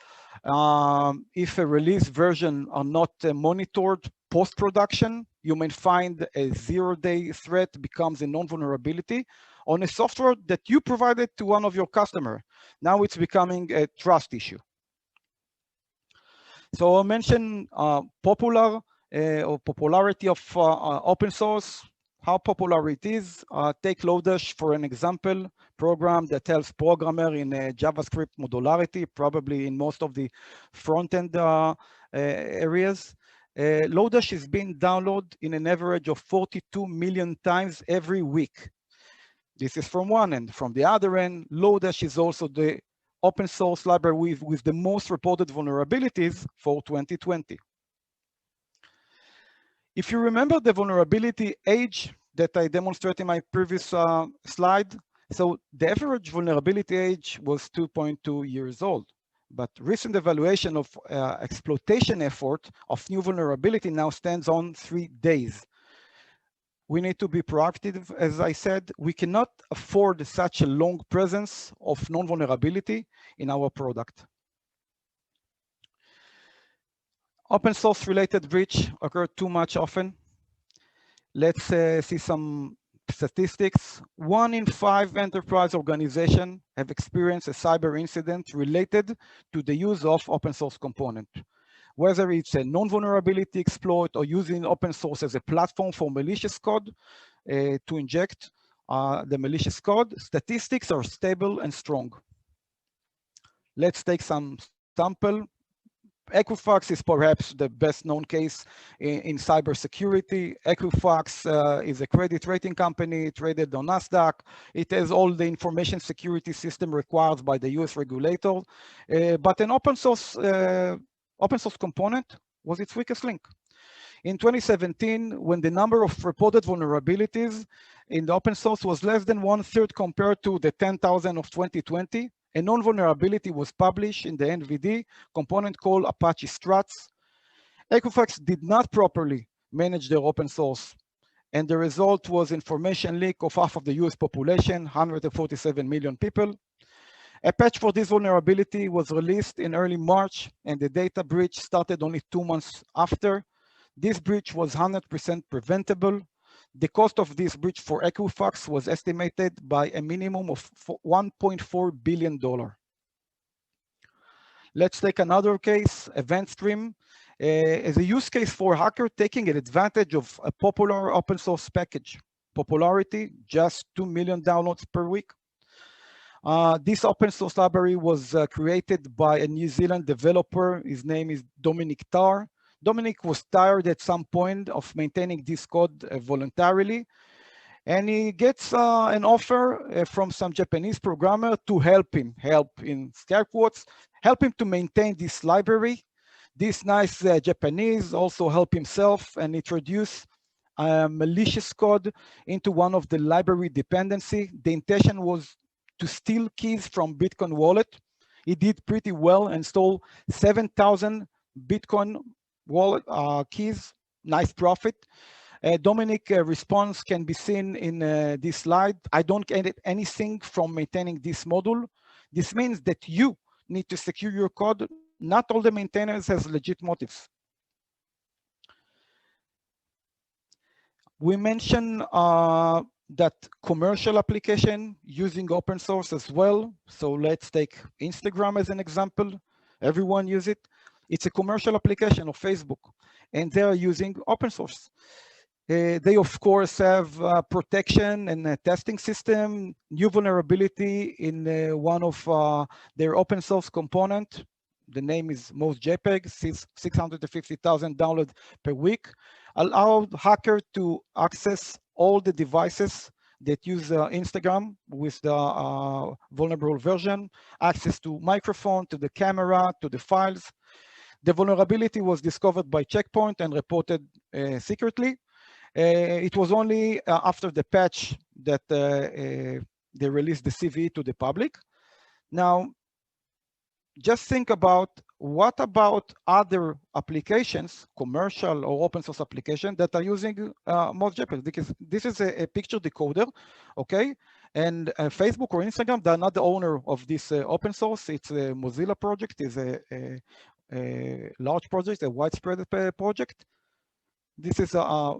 If a release version are not monitored post-production, you may find a zero-day threat becomes a non-vulnerability on a software that you provided to one of your customers. Now it's becoming a trust issue. So I mentioned popularity of open source. How popular it is. Take Lodash for an example, program that helps programmer in JavaScript modularity, probably in most of the front-end areas. Lodash is being downloaded in an average of 42 million times every week. This is from one end. From the other end, Lodash is also the open source library with the most reported vulnerabilities for 2020. If you remember the vulnerability age that I demonstrated in my previous slide, so the average vulnerability age was 2.2 years old. But recent evaluation of exploitation effort of new vulnerability now stands on 3 days. We need to be proactive, as I said. We cannot afford such a long presence of non-vulnerability in our product. Open source related breach occur too much often. Let's see some statistics. 1 in 5 enterprise organizations have experienced a cyber incident related to the use of open source component. Whether it's a non-vulnerability exploit or using open source as a platform for malicious code to inject the malicious code, statistics are stable and strong. Let's take some sample. Equifax is perhaps the best known case in cybersecurity. Equifax is a credit rating company traded on NASDAQ. It has all the information security system required by the US regulator, but an open source component was its weakest link. In 2017, when the number of reported vulnerabilities in the open source was less than 1/3 compared to the 10,000 of 2020, a known vulnerability was published in the NVD component called Apache Struts. Equifax did not properly manage their open source, and the result was information leak of half of the US population, 147 million people. A patch for this vulnerability was released in early March, and the data breach started only 2 months after. This breach was 100% preventable. The cost of this breach for Equifax was estimated by a minimum of $1.4 billion. Let's take another case, Event Stream, as a use case for hacker taking advantage of a popular open source package. Popularity, just 2 million downloads per week. This open source library was created by a New Zealand developer. His name is Dominic Tarr. Dominic was tired at some point of maintaining this code voluntarily, and he gets an offer from some Japanese programmer to help him to maintain this library. This nice Japanese also help himself and introduce malicious code into one of the library dependency. The intention was to steal keys from Bitcoin wallet. He did pretty well and stole 7,000 Bitcoin wallet keys, nice profit. Dominic response can be seen in this slide. I don't get anything from maintaining this module. This means that you need to secure your code. Not all the maintainers has legit motives. We mentioned that commercial application using open source as well. So let's take Instagram as an example. Everyone use it. It's a commercial application of Facebook, and they are using open source. They, of course, have protection and a testing system, new vulnerability in one of their open source component. The name is most JPEG, 650,000 downloads per week, allowed hacker to access all the devices that use Instagram with the vulnerable version, access to microphone, to the camera, to the files. The vulnerability was discovered by Checkpoint and reported secretly. It was only after the patch that they released the CVE to the public. Now, just think about what about other applications, commercial or open source applications that are using MozJPEG, because this is a picture decoder, okay? And Facebook or Instagram, they're not the owner of this open source. It's a Mozilla project, it's a large project, a widespread project. This is a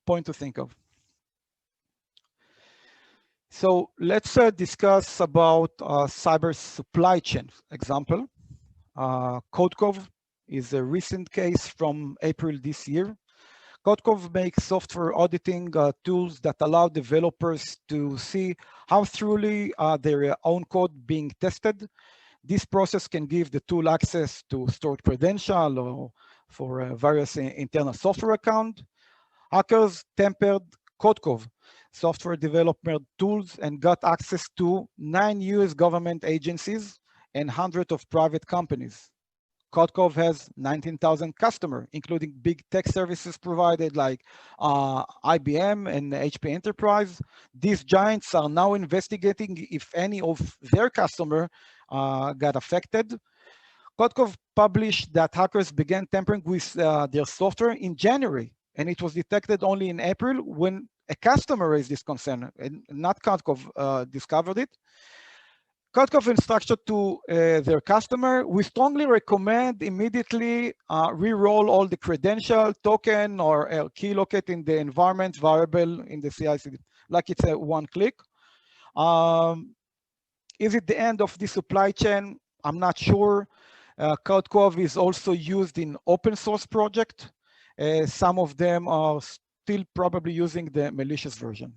point to think of. So let's discuss about cyber supply chain example. CodeCove is a recent case from April this year. CodeCove makes software auditing tools that allow developers to see how thoroughly their own code being tested. This process can give the tool access to stored credential or for various internal software account. Hackers tampered CodeCove software development tools and got access to 9 US government agencies and hundreds of private companies. Kotkov has 19,000 customers, including big tech services provided like IBM and HP Enterprise. These giants are now investigating if any of their customers got affected. Kotkov published that hackers began tampering with their software in January, and it was detected only in April when a customer raised this concern, and not Kotkov discovered it. Kotkov instruction to their customer: we strongly recommend immediately re-roll all the credential, token, or key located in the environment variable in the CI/CD, like it's a one-click. Is it the end of the supply chain? I'm not sure. Kotkov is also used in open source project. Some of them are still probably using the malicious version.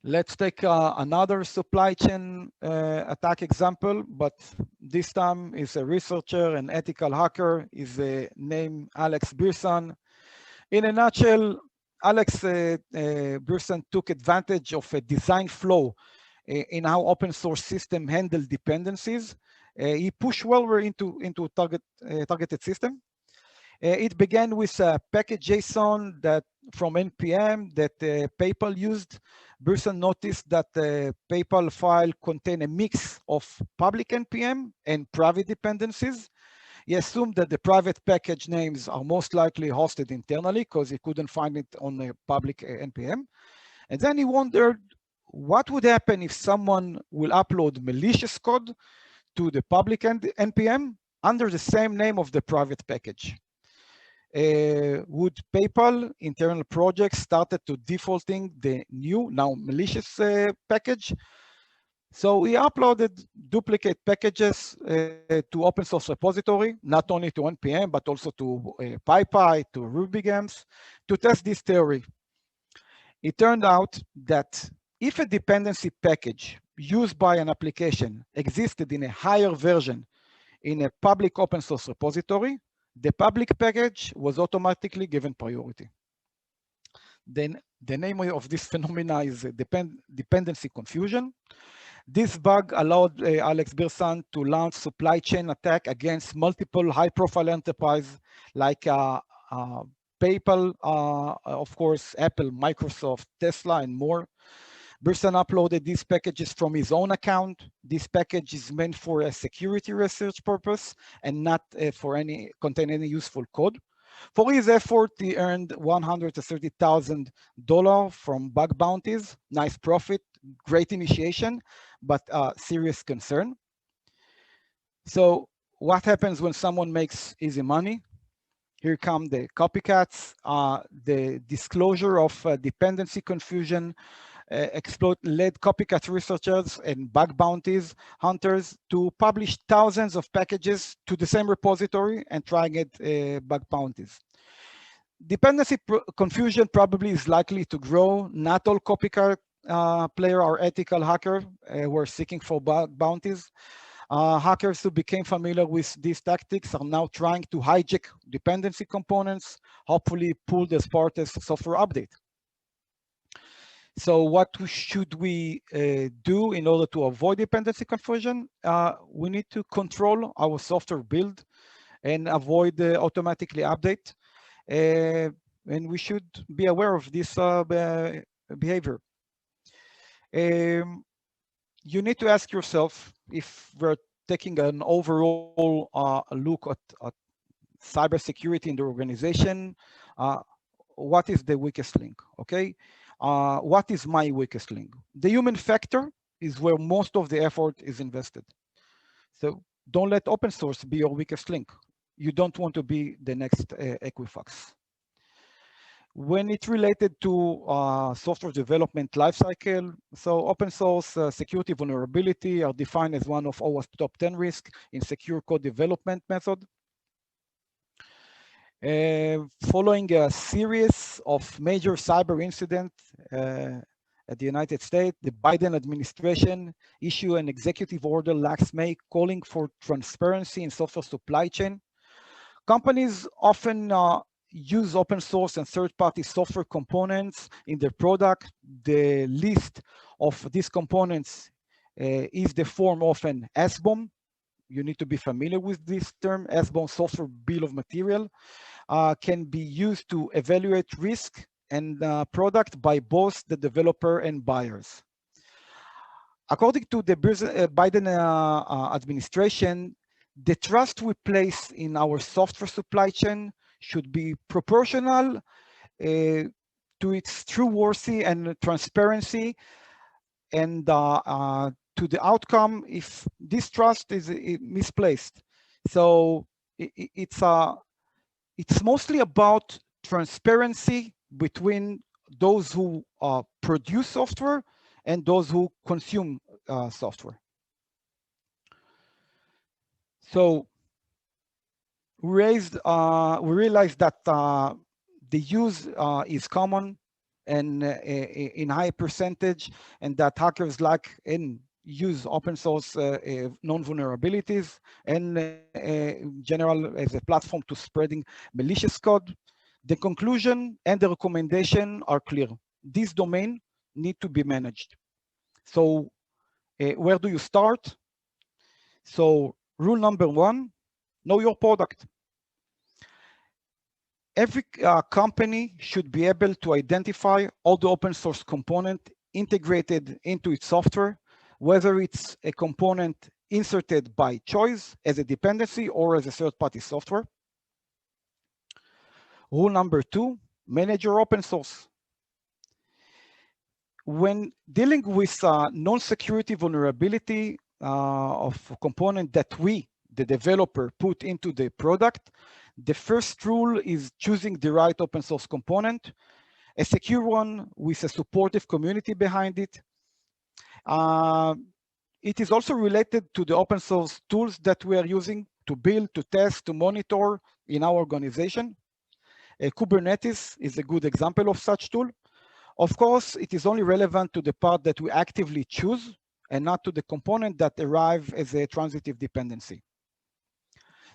Let's take another supply chain attack example, but this time is a researcher and ethical hacker. Is named Alex Birsan. In a nutshell, Alex Birsan took advantage of a design flow in how open source system handle dependencies. He pushed malware into targeted system. It began with a package JSON that from NPM that PayPal used. Birsan noticed that the PayPal file contained a mix of public NPM and private dependencies. He assumed that the private package names are most likely hosted internally because he couldn't find it on the public NPM. And then he wondered what would happen if someone will upload malicious code to the public NPM under the same name of the private package. Would PayPal internal projects started to defaulting the new, now malicious package? So we uploaded duplicate packages to open source repository, not only to NPM, but also to PyPy, to RubyGems, to test this theory. It turned out that if a dependency package used by an application existed in a higher version in a public open source repository, the public package was automatically given priority. Then the name of this phenomena is dependency confusion. This bug allowed Alex Birsan to launch supply chain attack against multiple high-profile enterprises like PayPal, of course, Apple, Microsoft, Tesla, and more. Birsan uploaded these packages from his own account. This package is meant for a security research purpose and not for contain any useful code. For his effort, he earned $130,000 from bug bounties. Nice profit, great initiation, but serious concern. So what happens when someone makes easy money? Here come the copycats. The disclosure of dependency confusion led copycat researchers and bug bounties hunters to publish thousands of packages to the same repository and try and get bug bounties. Dependency confusion probably is likely to grow. Not all copycat players are ethical hackers who are seeking for bug bounties. Hackers who became familiar with these tactics are now trying to hijack dependency components, hopefully pulled as part of software update. So what should we do in order to avoid dependency confusion? We need to control our software build and avoid automatically update. And we should be aware of this behavior. You need to ask yourself, if we're taking an overall look at cybersecurity in the organization, what is the weakest link, okay? What is my weakest link? The human factor is where most of the effort is invested. So don't let open source be your weakest link. You don't want to be the next Equifax. When it's related to software development lifecycle, so open source security vulnerability are defined as one of OWASP top 10 risks in secure code development method. Following a series of major cyber incidents at the United States, the Biden administration issued an executive order last May calling for transparency in software supply chain. Companies often use open source and third-party software components in their product. The list of these components is the form of an SBOM. You need to be familiar with this term. SBOM, software bill of material, can be used to evaluate risk and product by both the developer and buyers. According to the Biden administration, the trust we place in our software supply chain should be proportional to its trueworthy and transparency, and to the outcome if this trust is misplaced. So it's mostly about transparency between those who produce software and those who consume software. So we realized that the use is common and in high percentage, and that hackers like and use open source non-vulnerabilities and in general as a platform to spreading malicious code. The conclusion and the recommendation are clear. This domain need to be managed. So where do you start? So rule number 1, know your product. Every company should be able to identify all the open source component integrated into its software, whether it's a component inserted by choice as a dependency or as a third-party software. Rule number 2, manage your open source. When dealing with non-security vulnerability of a component that we, the developer, put into the product, the first rule is choosing the right open source component, a secure one with a supportive community behind it. It is also related to the open source tools that we are using to build, to test, to monitor in our organization. Kubernetes is a good example of such tool. Of course, it is only relevant to the part that we actively choose and not to the component that arrive as a transitive dependency.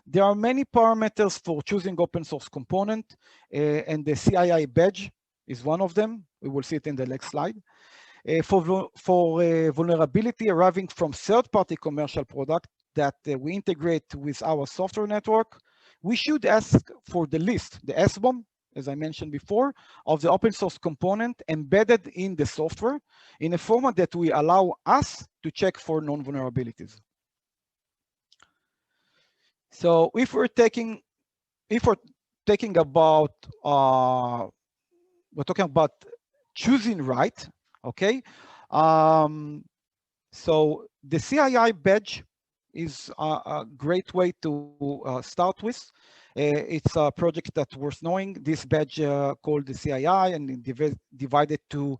There are many parameters for choosing open source component, and the CII badge is one of them. We will see it in the next slide. For vulnerability arriving from third-party commercial product that we integrate with our software network, we should ask for the list, the SBOM, as I mentioned before, of the open source component embedded in the software in a format that will allow us to check for non-vulnerabilities. So if we're talking about choosing right, okay? So the CII badge is a great way to start with. It's a project that's worth knowing. This badge called the CII and divided to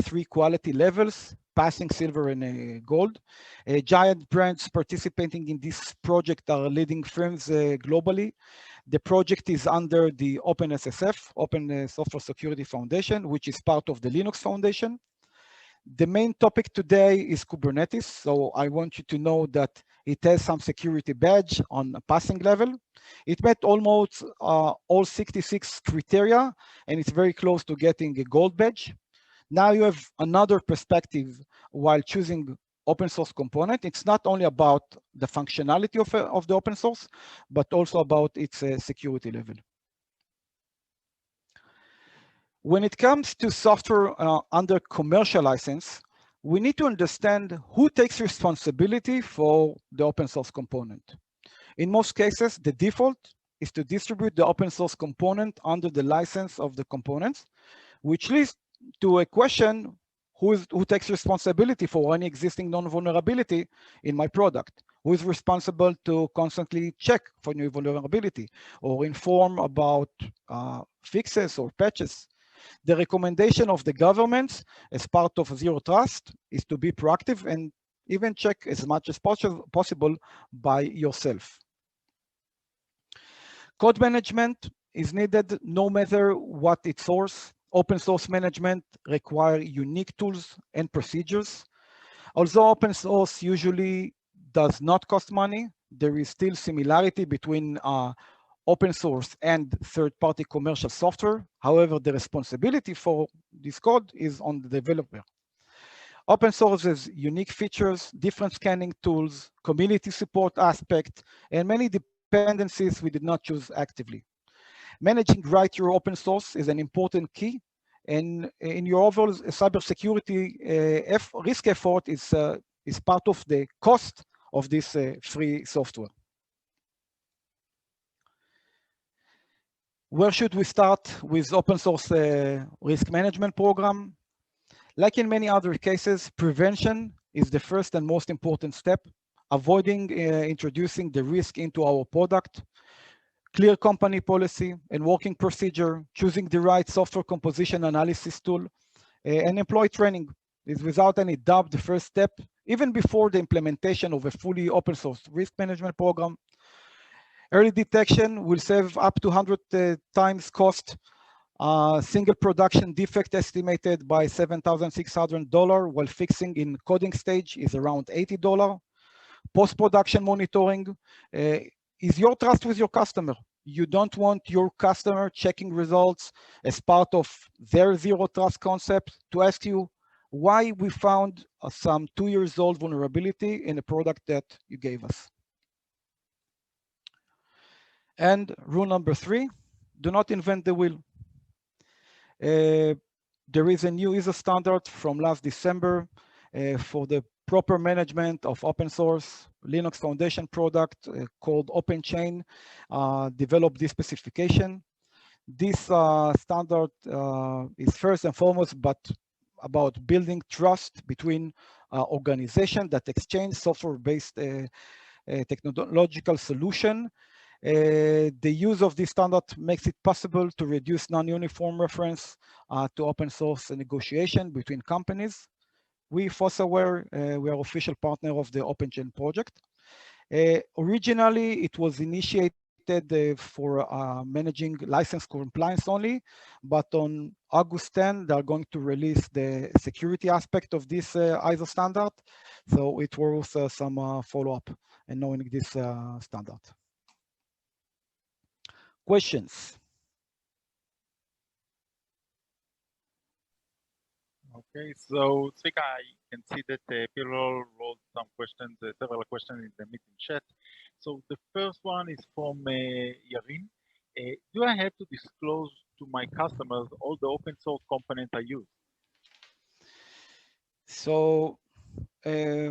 3 quality levels: passing, silver, and gold. Giant brands participating in this project are leading firms globally. The project is under the OpenSSF, Open Software Security Foundation, which is part of the Linux Foundation. The main topic today is Kubernetes, so I want you to know that it has some security badge on a passing level. It met almost all 66 criteria, and it's very close to getting a gold badge. Now you have another perspective while choosing open source component. It's not only about the functionality of the open source, but also about its security level. When it comes to software under commercial license, we need to understand who takes responsibility for the open source component. In most cases, the default is to distribute the open source component under the license of the components, which leads to a question: who takes responsibility for any existing non-vulnerability in my product? Who is responsible to constantly check for new vulnerability or inform about fixes or patches? The recommendation of the governments as part of Zero-Trust is to be proactive and even check as much as possible by yourself. Code management is needed no matter what its source. Open source management requires unique tools and procedures. Although open source usually does not cost money, there is still similarity between open source and third-party commercial software. However, the responsibility for this code is on the developer. Open source has unique features, different scanning tools, community support aspect, and many dependencies we did not choose actively. Managing right your open source is an important key, and in your overall cybersecurity risk effort is part of the cost of this free software. Where should we start with open source risk management program? Like in many other cases, prevention is the first and most important step. Avoiding introducing the risk into our product, clear company policy and working procedure, choosing the right software composition analysis tool, and employee training is without any doubt the first step, even before the implementation of a fully open source risk management program. Early detection will save up to 100 times cost. Single production defect estimated by $7,600, while fixing in coding stage is around $80. Post-production monitoring is your trust with your customer. You don't want your customer checking results as part of their zero trust concept to ask you why we found some 2-year-old vulnerability in a product that you gave us. And rule number 3, do not invent the wheel. There is a new ISO standard from last December for the proper management of open source Linux Foundation product called OpenChain developed this specification. This standard is first and foremost but about building trust between organizations that exchange software-based technological solution. The use of this standard makes it possible to reduce non-uniform reference to open source negotiation between companies. We, FOSSAware, we are official partner of the OpenChain project. Originally, it was initiated for managing license compliance only, but on August 10, they are going to release the security aspect of this ISO standard. So it was some follow-up and knowing this standard. Questions? Okay, so Zvika, I can see that people wrote some questions, several questions in the meeting chat. So the first one is from Yarin. Do I have to disclose to my customers all the open source components I use? So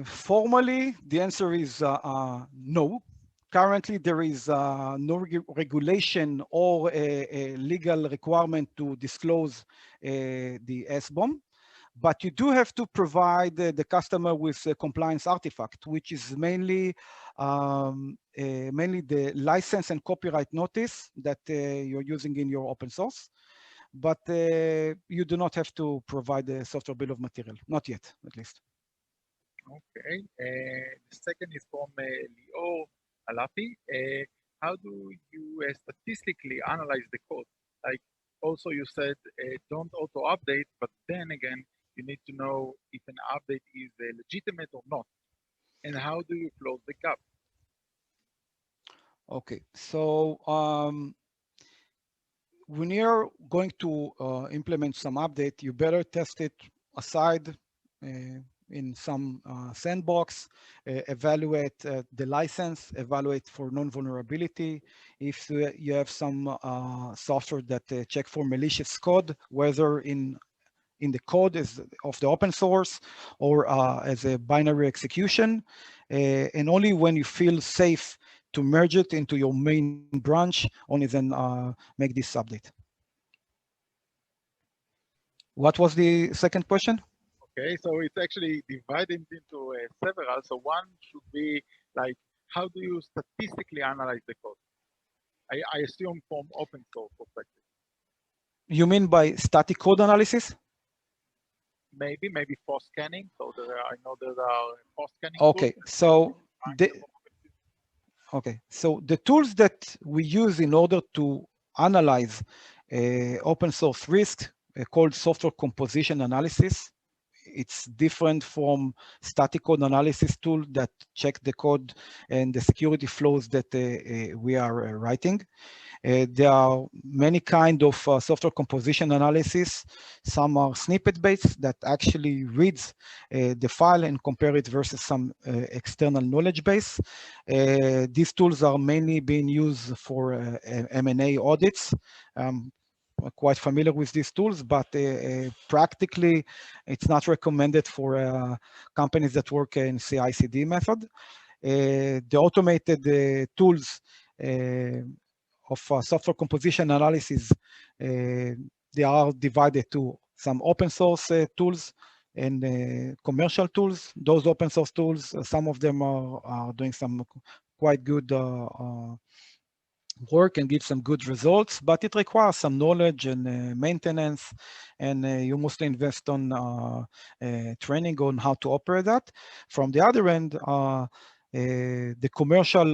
formally, the answer is no. Currently, there is no regulation or a legal requirement to disclose the SBOM, but you do have to provide the customer with a compliance artifact, which is mainly the license and copyright notice that you're using in your open source. But you do not have to provide a software bill of material, not yet, at least. Okay, the second is from Lior Alapi. How do you statistically analyze the code? Like also you said, don't auto-update, but then again, you need to know if an update is legitimate or not. And how do you close the gap? Okay, so when you're going to implement some update, you better test it aside in some sandbox, evaluate the license, evaluate for non-vulnerability. If you have some software that check for malicious code, whether in the code of the open source or as a binary execution, and only when you feel safe to merge it into your main branch, only then make this update. What was the second question? Okay, so it's actually divided into several. So one should be like, how do you statistically analyze the code? I assume from open source perspective. You mean by static code analysis? Maybe for scanning. So I know there are for scanning. Okay, so the tools that we use in order to analyze open source risk called software composition analysis. it's different from static code analysis tool that check the code and the security flows that we are writing. There are many kind of software composition analysis. Some are snippet based that actually reads the file and compare it versus some external knowledge base. These tools are mainly being used for M&A audits. Quite familiar with these tools, but practically it's not recommended for companies that work in CI/CD method. The automated tools of software composition analysis, they are divided to some open source tools and commercial tools. Those open source tools, some of them are doing some quite good work and give some good results, but it requires some knowledge and maintenance, and you mostly invest on training on how to operate that. From the other end, the commercial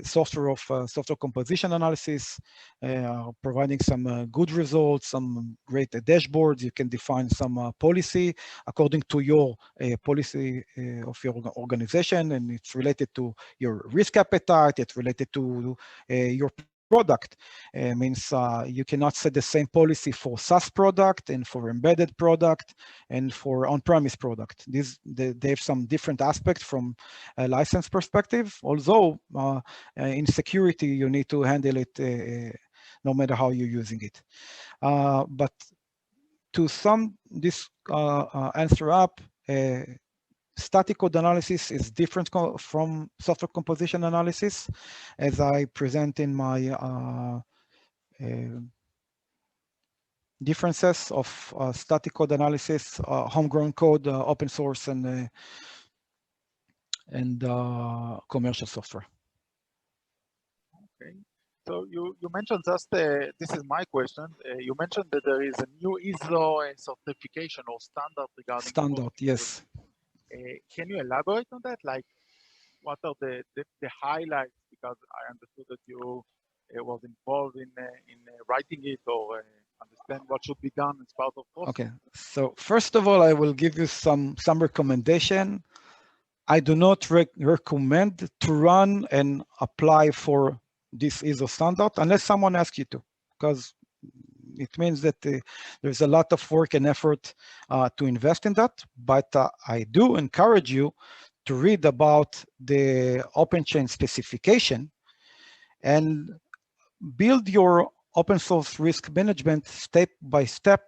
software of software composition analysis are providing some good results, some great dashboards. You can define some policy according to your policy of your organization, and it's related to your risk appetite, it's related to your product. Means you cannot set the same policy for SaaS product and for embedded product and for on-premise product. They have some different aspects from a license perspective, although in security you need to handle it no matter how you're using it. But to sum this answer up, static code analysis is different from software composition analysis, as I present in my differences of static code analysis, homegrown code, open source, and commercial software. Okay. So you mentioned just, this is my question, you mentioned that there is a new ISO certification or standard regarding standard, yes. Can you elaborate on that? Like, what are the highlights? Because I understood that you was involved in writing it or understand what should be done as part of process. Okay, so first of all, I will give you some recommendation. I do not recommend to run and apply for this ISO standard unless someone asks you to, because it means that there's a lot of work and effort to invest in that. But I do encourage you to read about the open chain specification and build your open source risk management step by step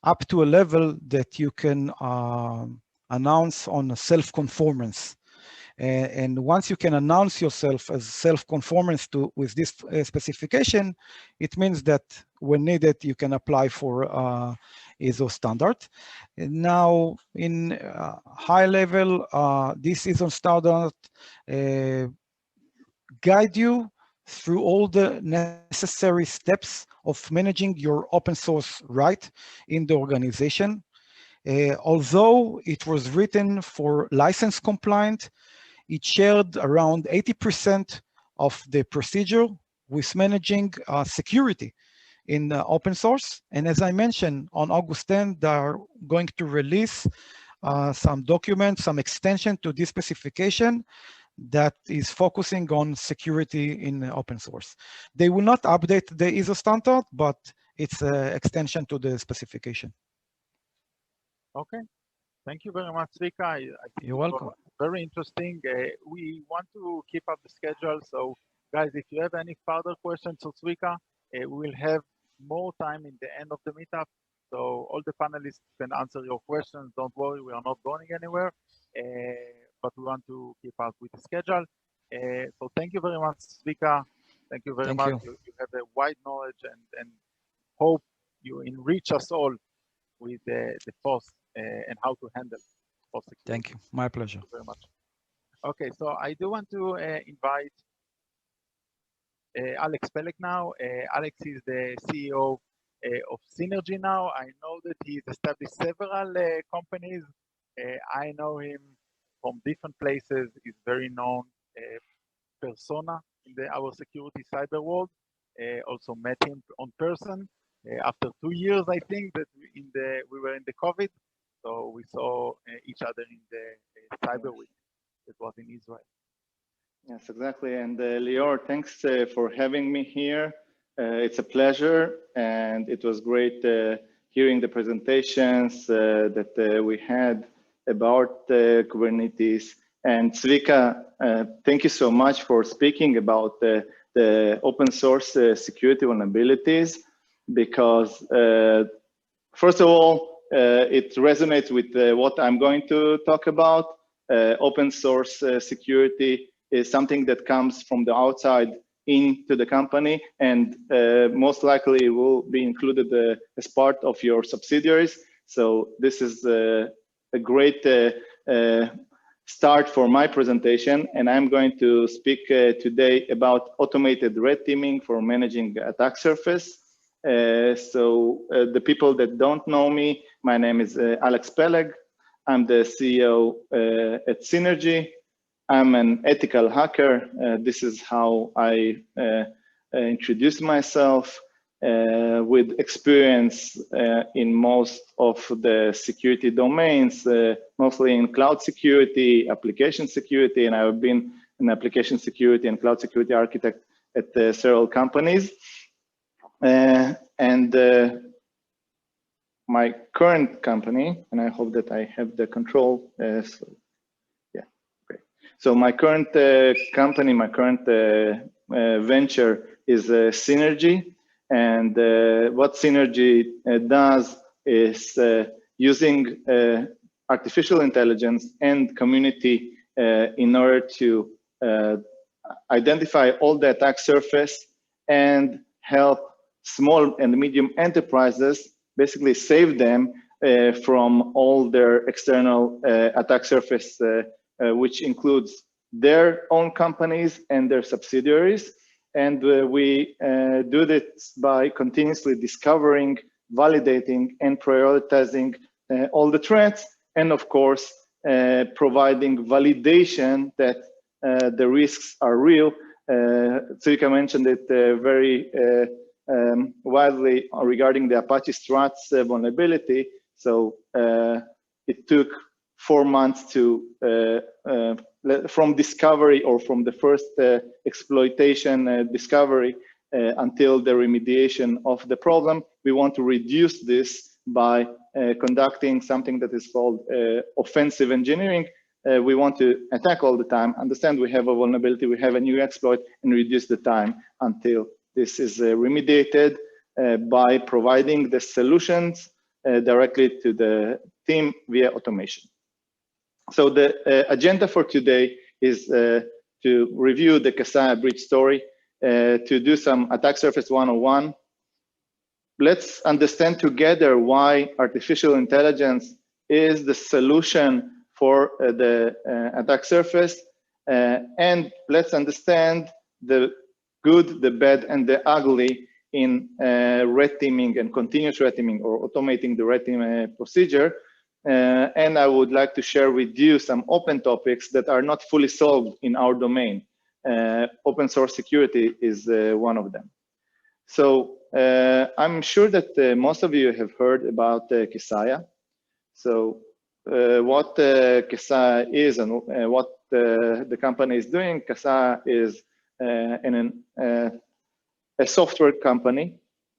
up to a level that you can announce on self-conformance. And once you can announce yourself as self-conformance with this specification, it means that when needed, you can apply for ISO standard. And now, in high level, this ISO standard guide you through all the necessary steps of managing your open source right in the organization. Although it was written for license compliant, it shared around 80% of the procedure with managing security in open source. And as I mentioned, on August 10, they are going to release some documents, some extension to this specification that is focusing on security in open source. They will not update the ISO standard, but it's an extension to the specification. Okay. Thank you very much, Zvika. You're welcome. Very interesting. We want to keep up the schedule. So, guys, if you have any further questions to Zvika, we will have more time in the end of the meetup. So all the panelists can answer your questions. Don't worry, we are not going anywhere. But we want to keep up with the schedule. So thank you very much, Zvika. Thank you very much. You have a wide knowledge and hope you enrich us all with the FOSS and how to handle FOSS security. Thank you. My pleasure. Thank you very much. Okay, so I do want to invite Alex Pelek now. Alex is the CEO of Synergy now. I know that he's established several companies. I know him from different places. He's very known persona in our security cyber world. Also met him on person after 2 years, I think, that we were in the COVID. So we saw each other in the Cyber Week that was in Israel. Yes, exactly. And Lior, thanks for having me here. It's a pleasure, and it was great hearing the presentations that we had about Kubernetes. And Zvika, thank you so much for speaking about the open source security vulnerabilities, because first of all, it resonates with what I'm going to talk about. Open source security is something that comes from the outside into the company, and most likely will be included as part of your subsidiaries. So this is a great start for my presentation, and I'm going to speak today about automated red teaming for managing attack surface. So the people that don't know me, my name is Alex Peleg. I'm the CEO at Synergy. I'm an ethical hacker. This is how I introduce myself, with experience in most of the security domains, mostly in cloud security, application security, and I've been an application security and cloud security architect at several companies. And my current company, and I hope that I have the control. So my current company, my current venture is Synergy. And what Synergy does is using artificial intelligence and community in order to identify all the attack surface and help small and medium enterprises, basically save them from all their external attack surface, which includes their own companies and their subsidiaries. And we do this by continuously discovering, validating, and prioritizing all the threats, and of course, providing validation that the risks are real. Zvika mentioned it very widely regarding the Apache Struts vulnerability. So it took 4 months to from discovery, or from the first exploitation discovery until the remediation of the problem. We want to reduce this by conducting something that is called offensive engineering. We want to attack all the time, understand we have a vulnerability, we have a new exploit, and reduce the time until this is remediated by providing the solutions directly to the team via automation. So the agenda for today is to review the Kaseya breach story, to do some attack surface 101. Let's understand together why artificial intelligence is the solution for the attack surface, and let's understand the good, the bad, and the ugly in red teaming and continuous red teaming, or automating the red team procedure. And I would like to share with you some open topics that are not fully solved in our domain. Open source security is one of them. So I'm sure that most of you have heard about Kaseya. So what Kaseya is and what the company is doing. Kaseya is a software company,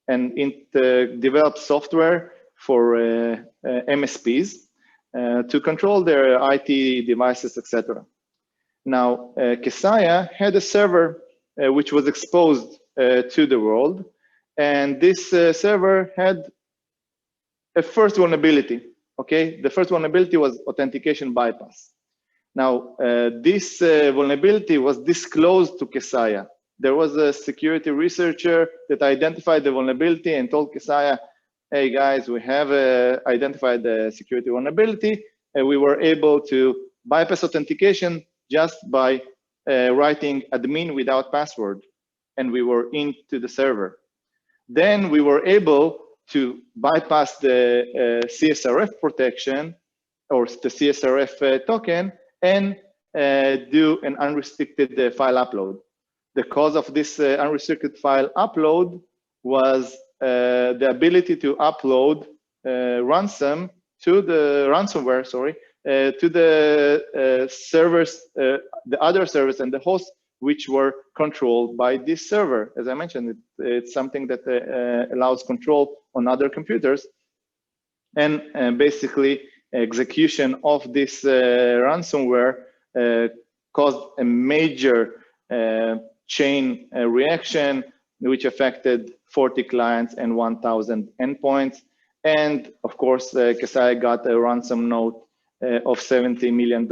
and it develops software for MSPs to control their IT devices, etc. Now, Kaseya had a server which was exposed to the world, and this server had a first vulnerability. Okay, the first vulnerability was Authentication Bypass. Now, this vulnerability was disclosed to Kaseya. There was a security researcher that identified the vulnerability and told Kaseya, hey guys, we have identified the security vulnerability, and we were able to bypass authentication just by writing admin without password, and we were into the server. Then we were able to bypass the CSRF protection, or the CSRF token, and do an unrestricted file upload. The cause of this unrestricted file upload was the ability to upload ransom to the ransomware, sorry, to the servers, the other servers and the hosts, which were controlled by this server. As I mentioned, it's something that allows control on other computers. And basically, execution of this ransomware caused a major chain reaction, which affected 40 clients and 1,000 endpoints. And of course, Kasai got a ransom note of $70 million.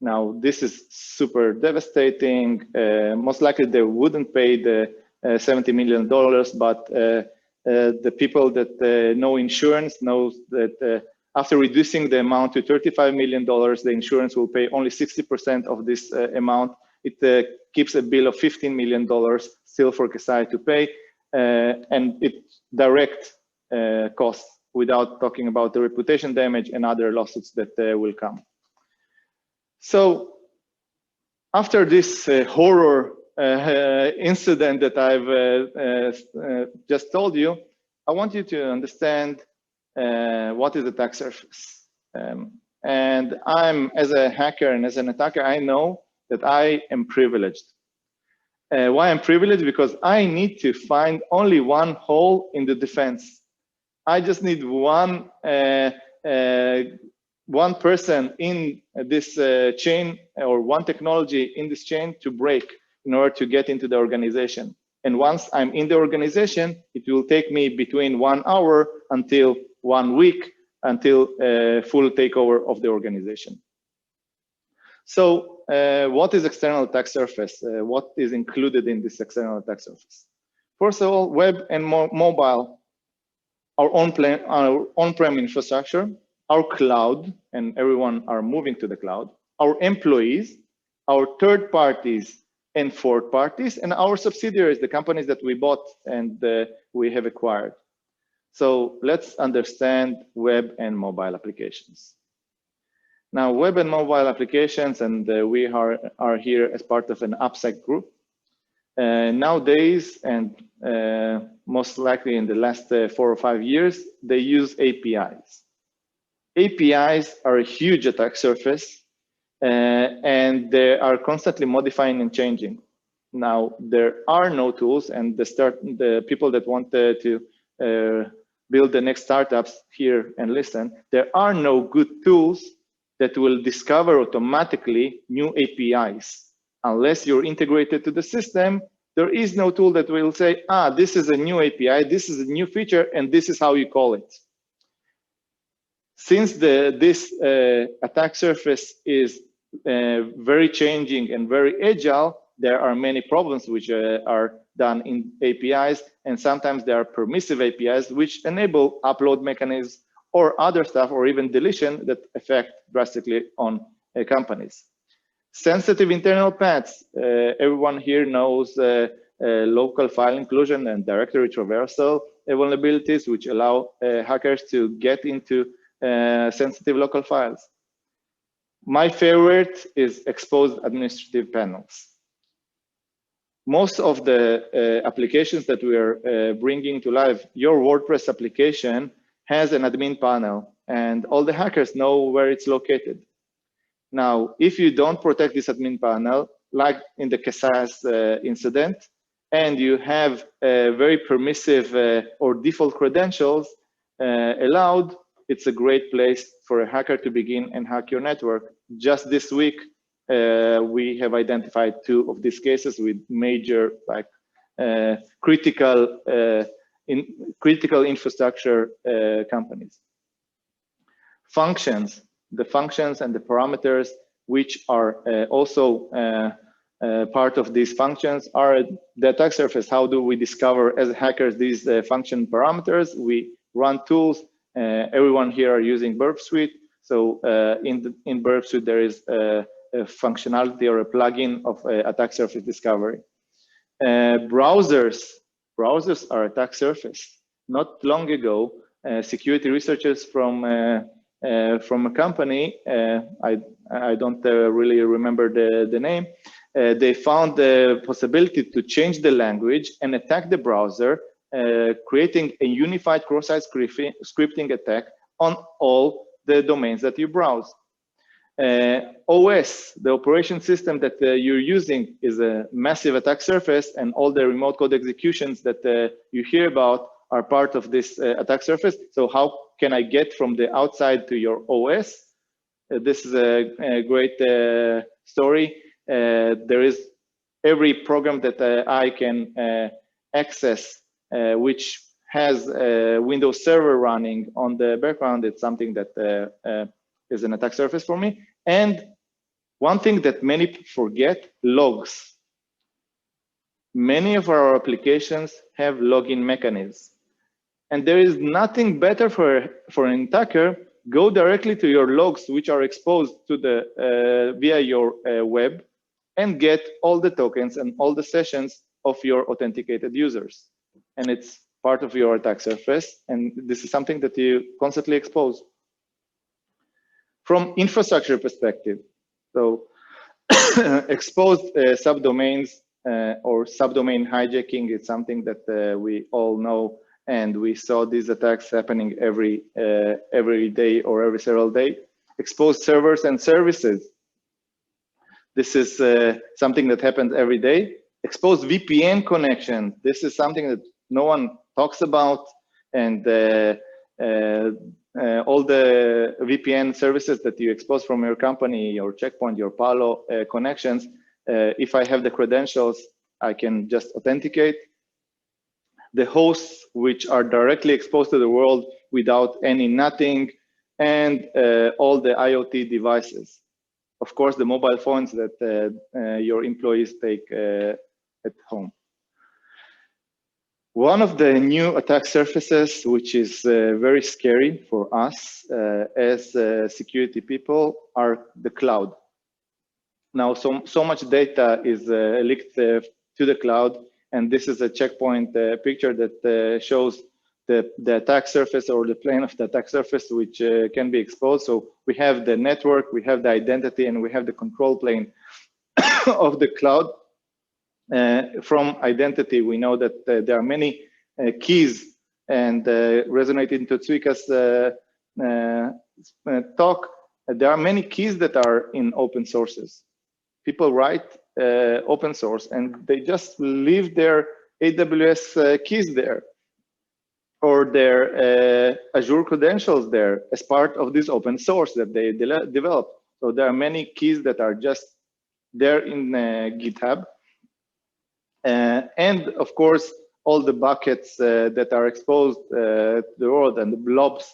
Now, this is super devastating. Most likely they wouldn't pay the $70 million, but the people that know insurance knows that after reducing the amount to $35 million, the insurance will pay only 60% of this amount. It keeps a bill of $15 million still for Kasai to pay, and it's direct costs without talking about the reputation damage and other lawsuits that will come. So after this horror incident that I've just told you, I want you to understand what is attack surface. And as a hacker and as an attacker, I know that I am privileged. Why I'm privileged? Because I need to find only one hole in the defense. I just need one person in this chain, or one technology in this chain to break in order to get into the organization. And once I'm in the organization, it will take me between 1 hour until 1 week until full takeover of the organization. So what is external attack surface? What is included in this external attack surface? First of all, web and mobile, our on-prem infrastructure, our cloud, and everyone are moving to the cloud, our employees, our third parties and fourth parties, and our subsidiaries, the companies that we bought and we have acquired. So let's understand web and mobile applications. Now, web and mobile applications, and we are here as part of an AppSec group. Nowadays, and most likely in the last 4 or 5 years, they use APIs. APIs are a huge attack surface, and they are constantly modifying and changing. Now, there are no tools, and the people that want to build the next startups here and listen, there are no good tools that will discover automatically new APIs. Unless you're integrated to the system, there is no tool that will say, this is a new API, this is a new feature, and this is how you call it. Since this attack surface is very changing and very agile, there are many problems which are done in APIs, and sometimes there are permissive APIs which enable upload mechanisms or other stuff, or even deletion that affect drastically on companies. Sensitive internal paths. Everyone here knows local file inclusion and directory traversal vulnerabilities, which allow hackers to get into sensitive local files. My favorite is exposed administrative panels. Most of the applications that we are bringing to life, your WordPress application has an admin panel, and all the hackers know where it's located. Now, if you don't protect this admin panel, like in the Kasai's incident, and you have very permissive or default credentials allowed, it's a great place for a hacker to begin and hack your network. Just this week, we have identified 2 of these cases with major, critical infrastructure companies. Functions, the functions and the parameters which are also part of these functions are the attack surface. How do we discover as hackers these function parameters? We run tools. Everyone here are using Burp Suite. So in Burp Suite, there is a functionality or a plugin of attack surface discovery. Browsers are attack surface. Not long ago, security researchers from a company, I don't really remember the name, they found the possibility to change the language and attack the browser, creating a unified cross-site scripting attack on all the domains that you browse. OS, the operation system that you're using, is a massive attack surface, and all the remote code executions that you hear about are part of this attack surface. So how can I get from the outside to your OS? This is a great story. There is every program that I can access, which has a Windows Server running on the background. It's something that is an attack surface for me. And one thing that many people forget, logs. Many of our applications have login mechanisms. And there is nothing better for an attacker. Go directly to your logs, which are exposed to the via your web, and get all the tokens and all the sessions of your authenticated users. And it's part of your attack surface. And this is something that you constantly expose. From infrastructure perspective, so exposed subdomains or subdomain hijacking is something that we all know, and we saw these attacks happening every day or every several days. Exposed servers and services. This is something that happens every day. Exposed VPN connection. This is something that no one talks about, and all the VPN services that you expose from your company, your Checkpoint, your Palo connections, if I have the credentials, I can just authenticate. The hosts, which are directly exposed to the world without nothing, and all the IoT devices. Of course, the mobile phones that your employees take at home. One of the new attack surfaces, which is very scary for us as security people, are the cloud. Now, so much data is leaked to the cloud, and this is a Checkpoint picture that shows the attack surface or the plane of the attack surface, which can be exposed. So we have the network, we have the identity, and we have the control plane of the cloud. From identity, we know that there are many keys, and resonating to Zvika's talk, there are many keys that are in open sources. People write open source, and they just leave their AWS keys there, or their Azure credentials there as part of this open source that they develop. So there are many keys that are just there in GitHub. And of course, all the buckets that are exposed to the world, and the blobs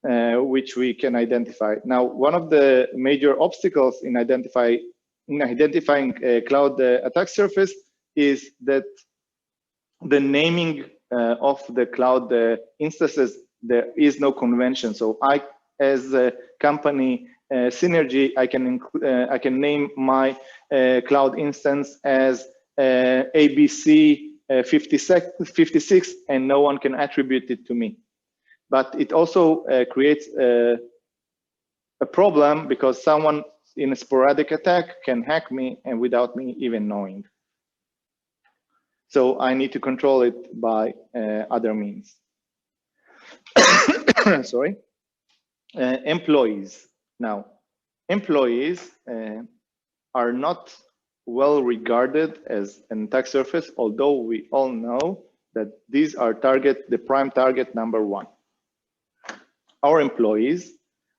which we can identify. Now, one of the major obstacles in identifying a cloud attack surface is that the naming of the cloud instances, there is no convention. So I, as a company Synergy, I can name my cloud instance as ABC 56, and no one can attribute it to me. But it also creates a problem, because someone in a sporadic attack can hack me and without me even knowing. So I need to control it by other means. Sorry. Employees. Now, employees are not well regarded as an attack surface, although we all know that these are the prime target #1. Our employees,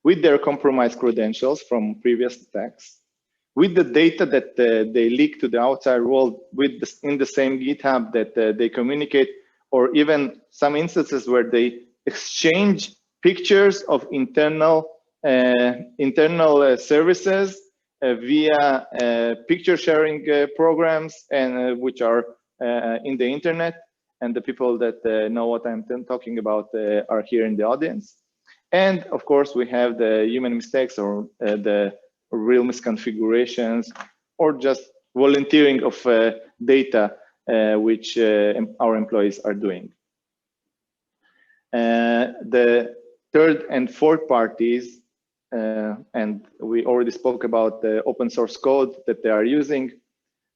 with their compromised credentials from previous attacks, with the data that they leak to the outside world, in the same GitHub that they communicate, or even some instances where they exchange pictures of internal services via picture sharing programs, and which are in the internet, and the people that know what I'm talking about are here in the audience. And of course, we have the human mistakes, or the real misconfigurations, or just volunteering of data, which our employees are doing. The third and fourth parties, and we already spoke about the open source code that they are using.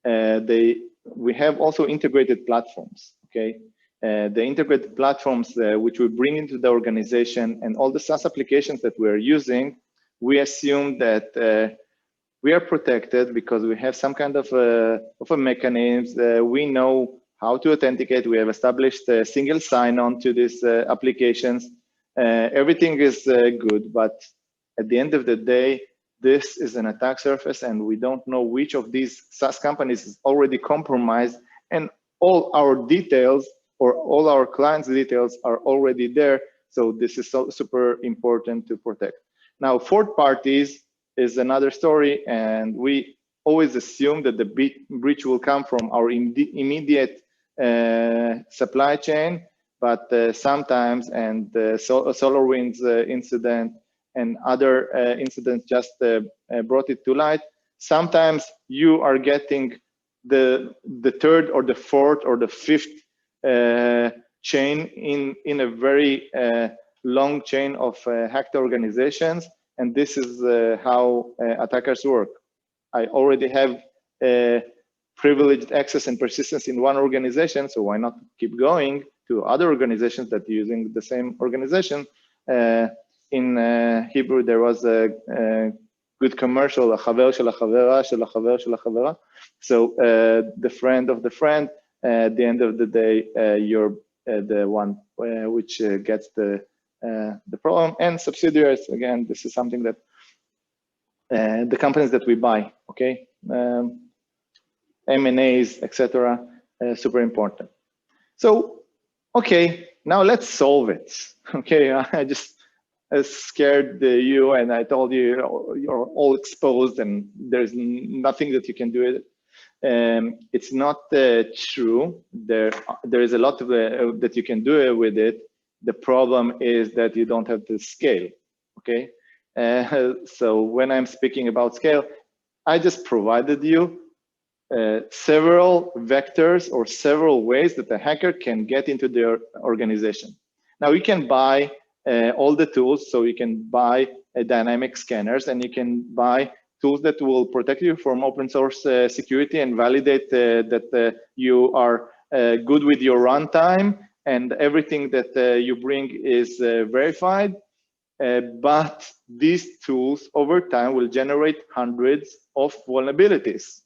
We have also integrated platforms, okay? the integrated platforms which we bring into the organization, and all the SaaS applications that we're using, we assume that we are protected because we have some kind of a mechanism. We know how to authenticate. We have established a single sign-on to these applications. Everything is good, but at the end of the day, this is an attack surface, and we don't know which of these SaaS companies is already compromised, and all our details or all our clients' details are already there. So this is so super important to protect. Now, fourth parties is another story, and we always assume that the breach will come from our immediate supply chain, but sometimes, and SolarWinds incident and other incidents just brought it to light, sometimes you are getting the third or the fourth or the fifth chain in a very long chain of hacked organizations, and this is how attackers work. I already have privileged access and persistence in one organization, so why not keep going to other organizations that are using the same organization? In Hebrew, there was a good commercial, החבר של החברה של החבר של החברה. So the friend of the friend, at the end of the day, you're the one which gets the problem. And subsidiaries, again, this is something that the companies that we buy, okay? M&As, etc., super important. So, okay, now let's solve it. Okay, I just scared you, and I told you you're all exposed, and there's nothing that you can do with it. It's not true. There is a lot of that you can do with it. The problem is that you don't have the scale. Okay, so when I'm speaking about scale, I just provided you several vectors or several ways that the hacker can get into their organization. Now you can buy all the tools, so you can buy dynamic scanners, and you can buy tools that will protect you from open source security and validate that you are good with your runtime and everything that you bring is verified. But these tools over time will generate hundreds of vulnerabilities.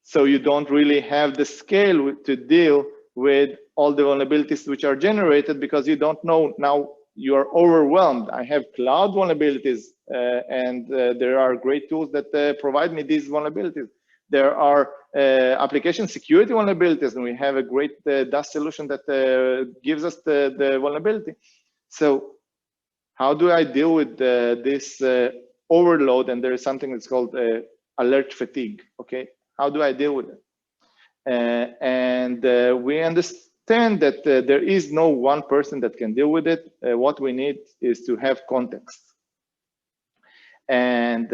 So you don't really have the scale to deal with all the vulnerabilities which are generated, because you don't know. Now you are overwhelmed. I have cloud vulnerabilities, and there are great tools that provide me these vulnerabilities. There are application security vulnerabilities, and we have a great DAST solution that gives us the vulnerability. So how do I deal with this overload? And there is something that's called alert fatigue, okay? How do I deal with it? And we understand that there is no one person that can deal with it. What we need is to have context. And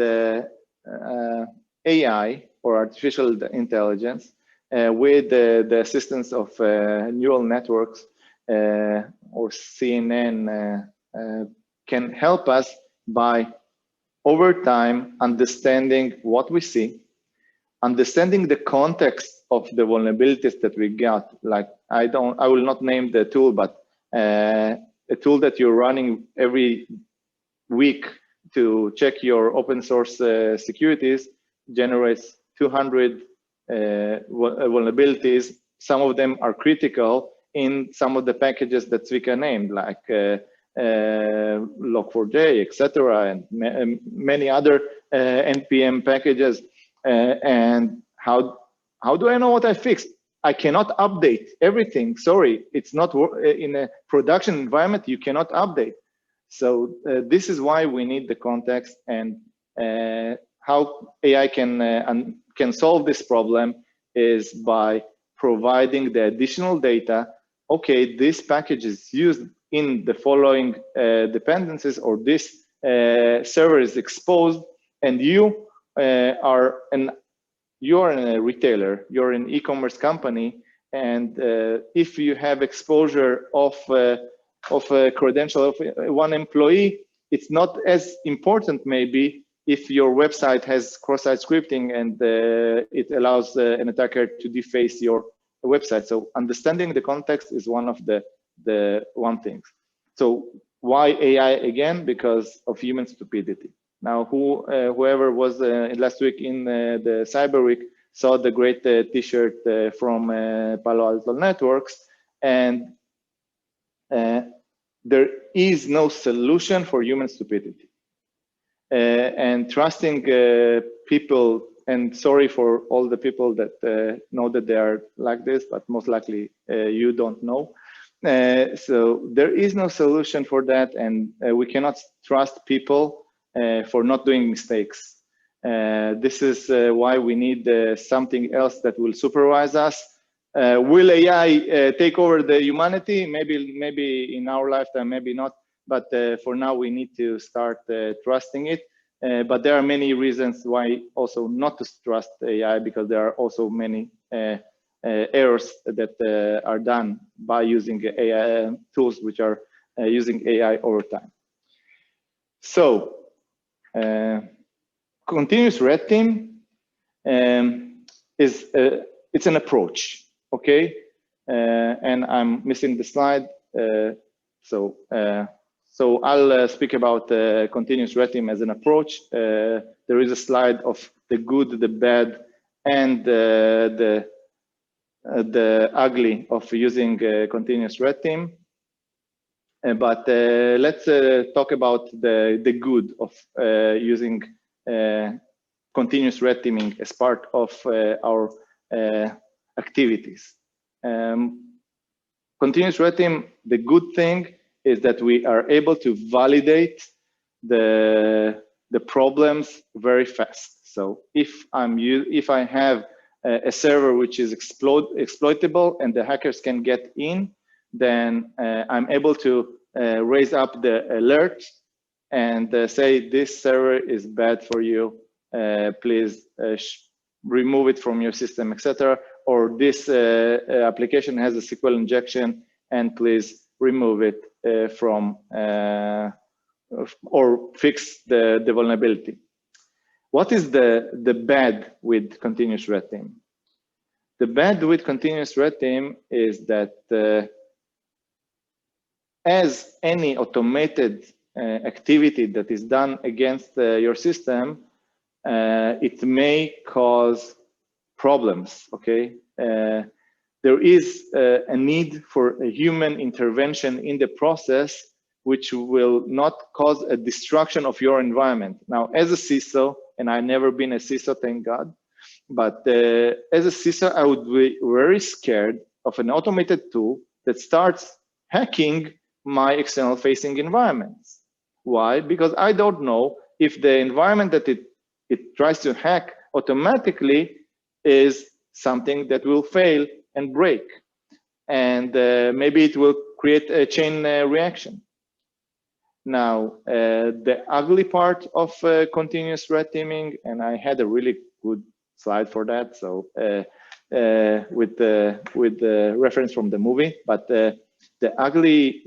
AI, or artificial intelligence, with the assistance of neural networks or CNN, can help us by, over time, understanding what we see, understanding the context of the vulnerabilities that we got. Like, I will not name the tool, but a tool that you're running every week to check your open source securities generates 200 vulnerabilities. Some of them are critical in some of the packages that Zvika named, like Log4j, etc., and many other NPM packages. And how do I know what I fixed? I cannot update everything. Sorry, it's not in a production environment. You cannot update. So this is why we need the context, and how AI can solve this problem is by providing the additional data. Okay, this package is used in the following dependencies, or this server is exposed, and you are a retailer, you're an e-commerce company, and if you have exposure of a credential of one employee, it's not as important maybe if your website has cross-site scripting and it allows an attacker to deface your website. So understanding the context is one of the one thing. So why AI again? Because of human stupidity. Now, whoever was last week in the Cyber Week saw the great T-shirt from Palo Alto Networks, and there is no solution for human stupidity. And trusting people, and sorry for all the people that know that they are like this, but most likely you don't know. So there is no solution for that, and we cannot trust people for not doing mistakes. This is why we need something else that will supervise us. Will AI take over the humanity? Maybe in our lifetime, maybe not. But for now, we need to start trusting it. But there are many reasons why also not to trust AI, because there are also many errors that are done by using AI tools which are using AI over time. So, continuous red team it's an approach, okay? And I'm missing the slide, so I'll speak about continuous red team as an approach. There is a slide of the good, the bad, and the ugly of using continuous red team. But let's talk about the good of using continuous red teaming as part of our activities. Continuous red team, the good thing is that we are able to validate the problems very fast. So if I have a server which is exploitable and the hackers can get in, then I'm able to raise up the alert and say this server is bad for you. Please remove it from your system, etc. Or this application has a SQL injection, and please remove it from or fix the vulnerability. What is the bad with continuous red team? The bad with continuous red team is that as any automated activity that is done against your system, it may cause problems, okay? There is a need for a human intervention in the process, which will not cause a destruction of your environment. Now, as a CISO, and I've never been a CISO, thank God, but as a CISO, I would be very scared of an automated tool that starts hacking my external facing environments. Why? Because I don't know if the environment that it tries to hack automatically is something that will fail and break. And maybe it will create a chain reaction. Now, the ugly part of continuous red teaming, and I had a really good slide for that, so with the reference from the movie, but the ugly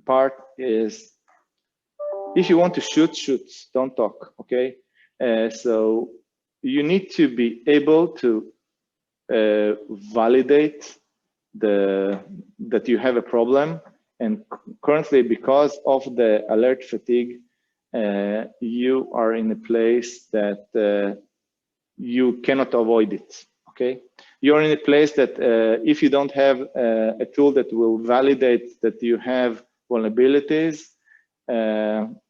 part is if you want to shoot, don't talk, okay? So you need to be able to validate that you have a problem. And currently, because of the alert fatigue, you are in a place that you cannot avoid it, okay? You're in a place that if you don't have a tool that will validate that you have vulnerabilities,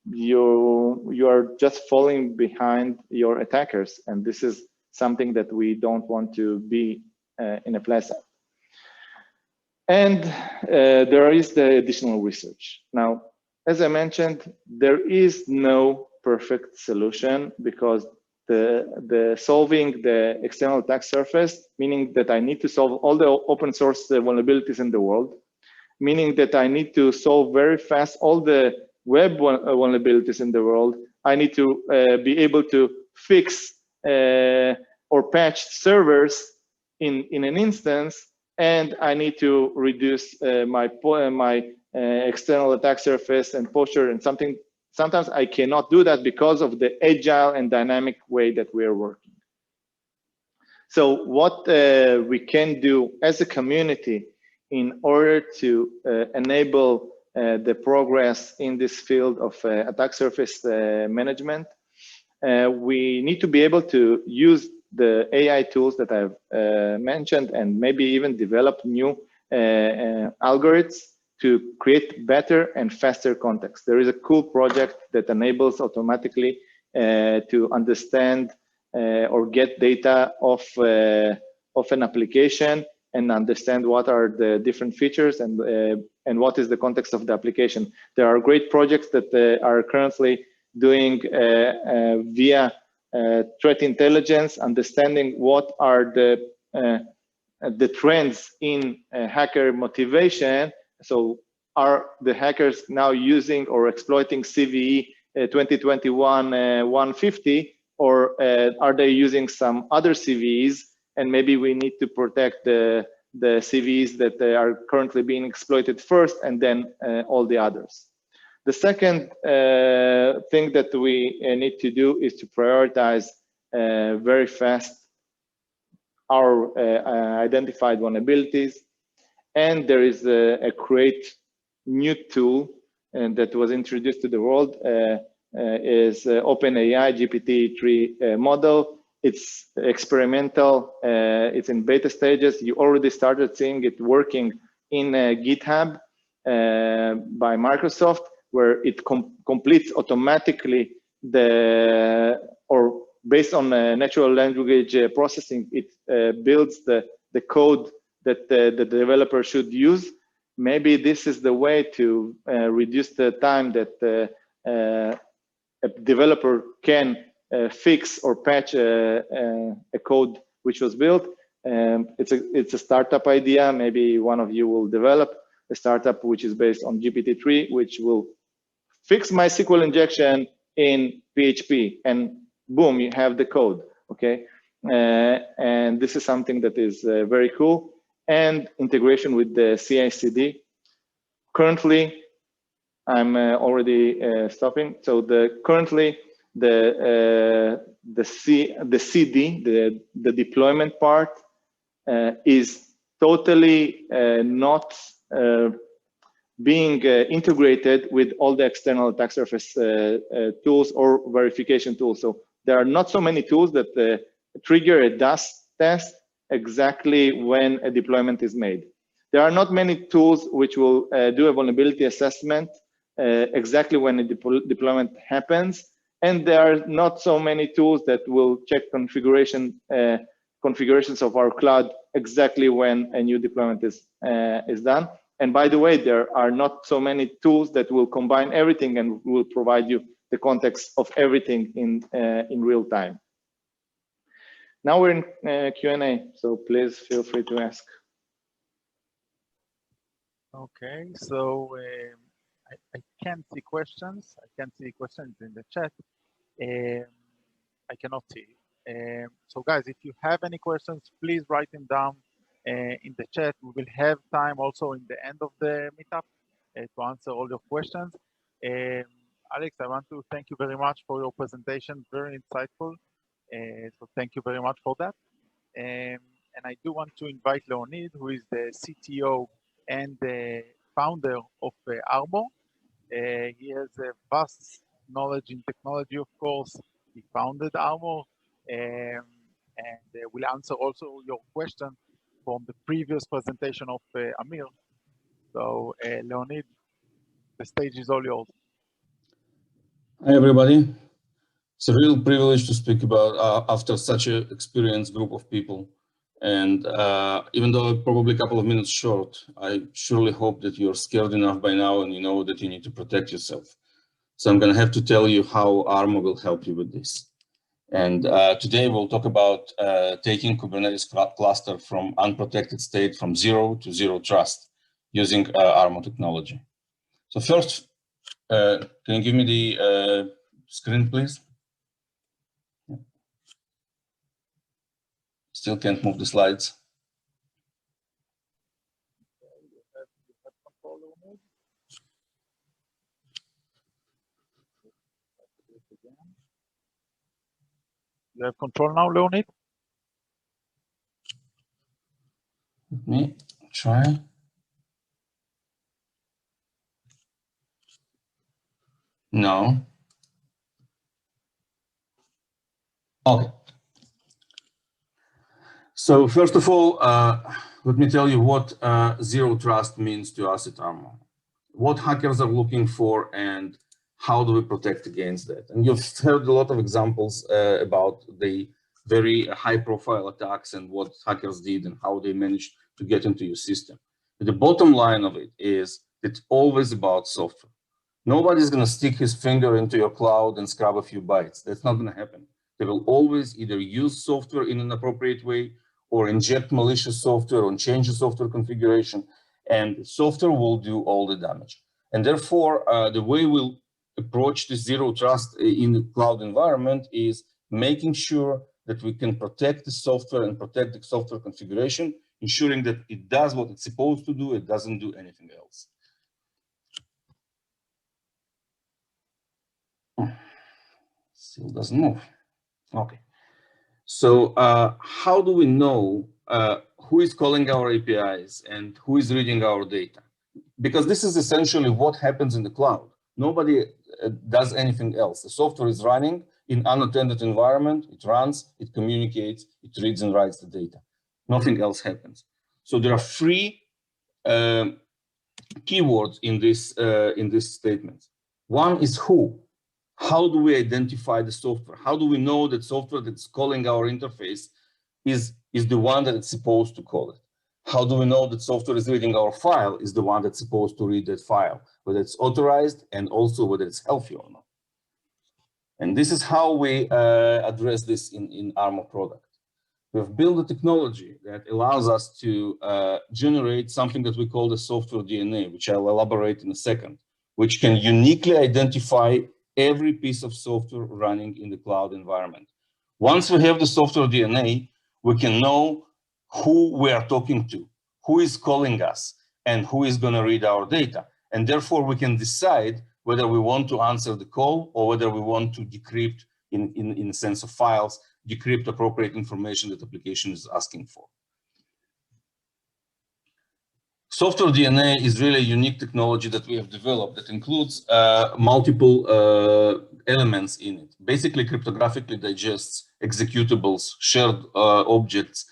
you are just falling behind your attackers. And this is something that we don't want to be in a place of. And there is the additional research. Now, as I mentioned, there is no perfect solution because the solving the external attack surface, meaning that I need to solve all the open source vulnerabilities in the world, meaning that I need to solve very fast all the web vulnerabilities in the world. I need to be able to fix or patch servers in an instance, and I need to reduce my external attack surface and posture and something. Sometimes I cannot do that because of the agile and dynamic way that we are working. So what we can do as a community in order to enable the progress in this field of attack surface management, we need to be able to use the AI tools that I've mentioned, and maybe even develop new algorithms to create better and faster context. There is a cool project that enables automatically to understand or get data of an application and understand what are the different features and what is the context of the application. There are great projects that are currently doing via threat intelligence, understanding what are the trends in hacker motivation. So are the hackers now using or exploiting CVE 2021-150, or are they using some other CVEs? And maybe we need to protect the CVEs that are currently being exploited first, and then all the others. The second thing that we need to do is to prioritize very fast our identified vulnerabilities. And there is a great new tool that was introduced to the world, is OpenAI GPT-3 model. It's experimental, it's in beta stages. You already started seeing it working in GitHub by Microsoft, where it completes automatically or based on natural language processing, it builds the code that the developer should use. Maybe this is the way to reduce the time that a developer can fix or patch a code which was built. It's a startup idea. Maybe one of you will develop a startup which is based on GPT-3, which will fix my SQL injection in PHP, and boom, you have the code, okay? And this is something that is very cool. And integration with the CI/CD. Currently, I'm already stopping. So currently the CD, the deployment part, is totally not being integrated with all the external attack surface tools or verification tools. So there are not so many tools that trigger a dust test exactly when a deployment is made. There are not many tools which will do a vulnerability assessment exactly when a deployment happens. And there are not so many tools that will check configurations of our cloud exactly when a new deployment is done. And by the way, there are not so many tools that will combine everything and will provide you the context of everything in real time. Now we're in Q&A, so please feel free to ask. Okay, so I can't see questions. I can't see questions in the chat. I cannot see. So guys, if you have any questions, please write them down in the chat. We will have time also in the end of the meetup to answer all your questions. Alex, I want to thank you very much for your presentation, very insightful. So thank you very much for that. And I do want to invite Leonid, who is the CTO and the founder of Armo. He has a vast knowledge in technology, of course. He founded Armo, and will answer also your question from the previous presentation of Amir. So Leonid, the stage is all yours. Hi, everybody. It's a real privilege to speak about after such an experienced group of people. And even though I'm probably a couple of minutes short, I surely hope that you're scared enough by now and you know that you need to protect yourself. So I'm going to have to tell you how Armo will help you with this. And today we'll talk about taking Kubernetes cluster from unprotected state from zero to zero trust using Armo technology. So first, can you give me the screen, please? Still can't move the slides. You have control now, Leonid? Let me try. No. Okay. So first of all, let me tell you what zero trust means to us at Armo. What hackers are looking for and how do we protect against that? And you've heard a lot of examples about the very high profile attacks and what hackers did and how they managed to get into your system. But the bottom line of it is it's always about software. Nobody's going to stick his finger into your cloud and scrub a few bytes. That's not going to happen. They will always either use software in an appropriate way or inject malicious software or change the software configuration, and software will do all the damage. And therefore, the way we'll approach the zero trust in the cloud environment is making sure that we can protect the software and protect the software configuration, ensuring that it does what it's supposed to do, it doesn't do anything else. Still doesn't move. Okay. So how do we know who is calling our APIs and who is reading our data? Because this is essentially what happens in the cloud. Nobody does anything else. The software is running in unattended environment. It runs, it communicates, it reads and writes the data. Nothing else happens. So there are three keywords in this statement. One is who. How do we identify the software? How do we know that software that's calling our interface is the one that it's supposed to call it? How do we know that software is reading our file is the one that's supposed to read that file, whether it's authorized and also whether it's healthy or not? And this is how we address this in Armo product. We've built a technology that allows us to generate something that we call the software DNA, which I'll elaborate in a second, which can uniquely identify every piece of software running in the cloud environment. Once we have the software DNA, we can know who we are talking to, who is calling us, and who is going to read our data. And therefore, we can decide whether we want to answer the call or whether we want to decrypt in the sense of files, decrypt appropriate information that the application is asking for. Software DNA is really a unique technology that we have developed that includes multiple elements in it. Basically, cryptographically digests executables, shared objects,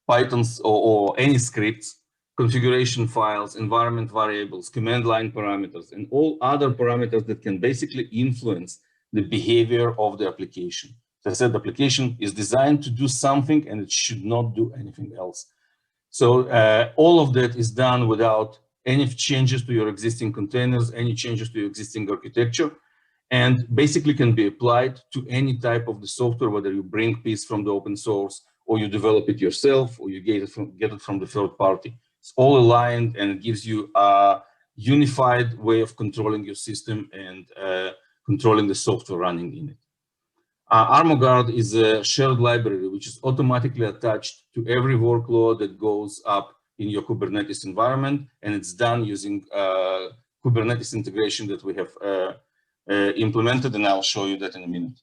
Pythons or any scripts, configuration files, environment variables, command line parameters, and all other parameters that can basically influence the behavior of the application. As I said, the application is designed to do something and it should not do anything else. So all of that is done without any changes to your existing containers, any changes to your existing architecture, and basically can be applied to any type of the software, whether you bring piece from the open source or you develop it yourself or you get it from the third party. It's all aligned and it gives you a unified way of controlling your system and controlling the software running in it. ArmoGuard is a shared library which is automatically attached to every workload that goes up in your Kubernetes environment, and it's done using Kubernetes integration that we have implemented, and I'll show you that in a minute.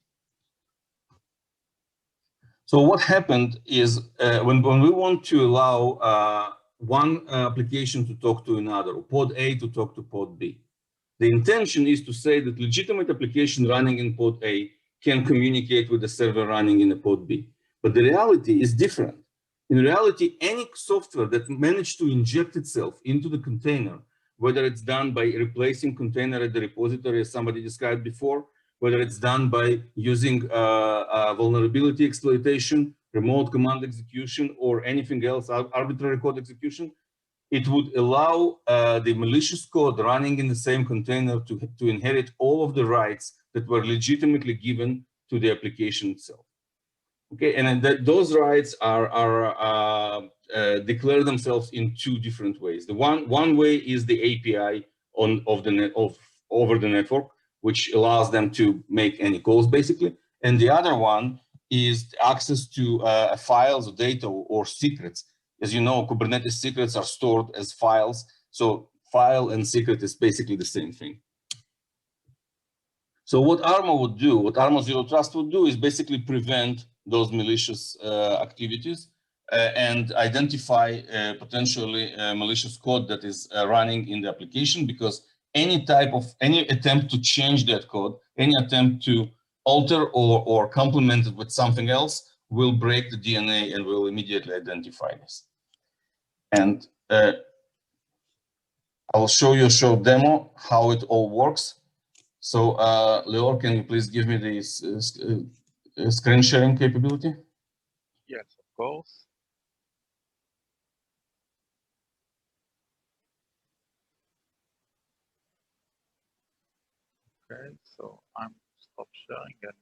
So what happened is when we want to allow one application to talk to another, or pod A to talk to pod B, the intention is to say that legitimate application running in pod A can communicate with the server running in a pod B. But the reality is different. In reality, any software that managed to inject itself into the container, whether it's done by replacing container at the repository, as somebody described before, whether it's done by using vulnerability exploitation, remote command execution, or anything else, arbitrary code execution, it would allow the malicious code running in the same container to inherit all of the rights that were legitimately given to the application itself. Okay, and those rights are declare themselves in two different ways. The one way is the API over the network, which allows them to make any calls basically, and the other one is access to files or data or secrets. As you know, Kubernetes secrets are stored as files, so file and secret is basically the same thing. So what Armo would do, what Armo Zero Trust would do, is basically prevent those malicious activities and identify potentially malicious code that is running in the application, because any attempt to change that code, any attempt to alter or complement it with something else will break the DNA and will immediately identify this. And I'll show you a short demo how it all works. So Leor, can you please give me this screen sharing capability? Yes, of course. Okay, so I'm stop sharing and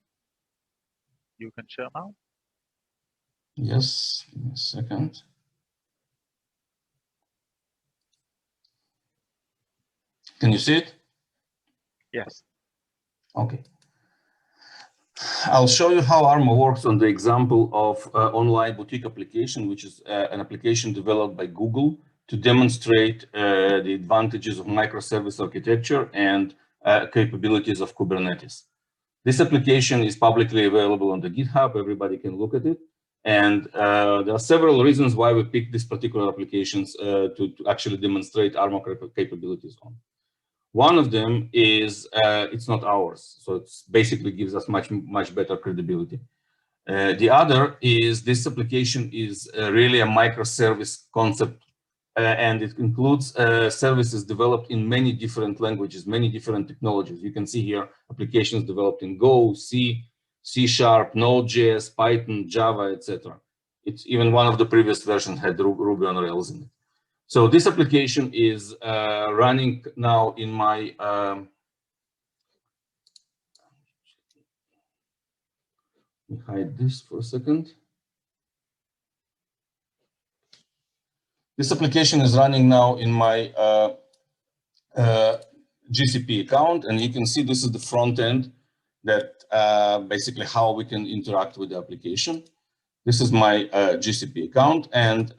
you can share now. Yes, give me a second. Can you see it? Yes. Okay. I'll show you how Armo works on the example of online boutique application, which is an application developed by Google to demonstrate the advantages of microservice architecture and capabilities of Kubernetes. This application is publicly available on the GitHub. Everybody can look at it. And there are several reasons why we picked these particular applications to actually demonstrate Armo capabilities on. One of them is it's not ours, so it basically gives us much better credibility. The other is this application is really a microservice concept, and it includes services developed in many different languages, many different technologies. You can see here applications developed in Go, C, C#, Node.js, Python, Java, etc. It's even one of the previous versions had Ruby on Rails in it. So this application is running now in my let me hide this for a second. This application is running now in my GCP account, and you can see this is the front end that basically how we can interact with the application. This is my GCP account, and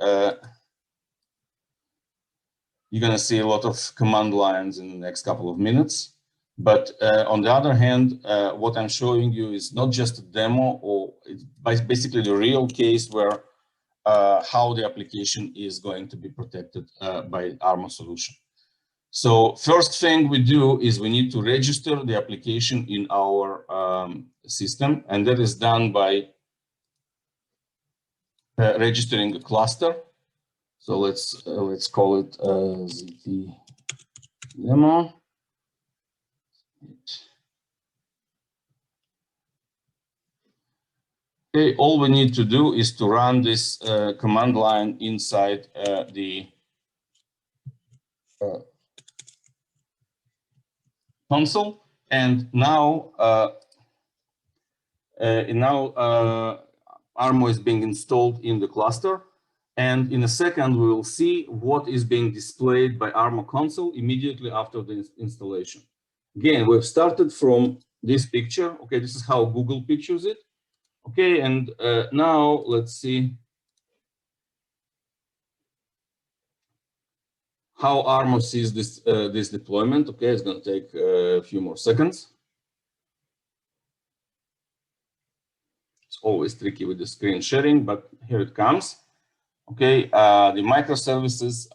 you're going to see a lot of command lines in the next couple of minutes. But on the other hand, what I'm showing you is not just a demo, or it's basically the real case where how the application is going to be protected by Armo solution. So first thing we do is we need to register the application in our system, and that is done by registering a cluster. So let's call it ZT demo. Okay, all we need to do is to run this command line inside the console, and now Armo is being installed in the cluster. And in a second, we will see what is being displayed by Armo console immediately after the installation. Again, we've started from this picture. Okay, this is how Google pictures it. Okay, and now let's see how Armo sees this this deployment. Okay, it's going to take a few more seconds. It's always tricky with the screen sharing, but here it comes. Okay, the microservices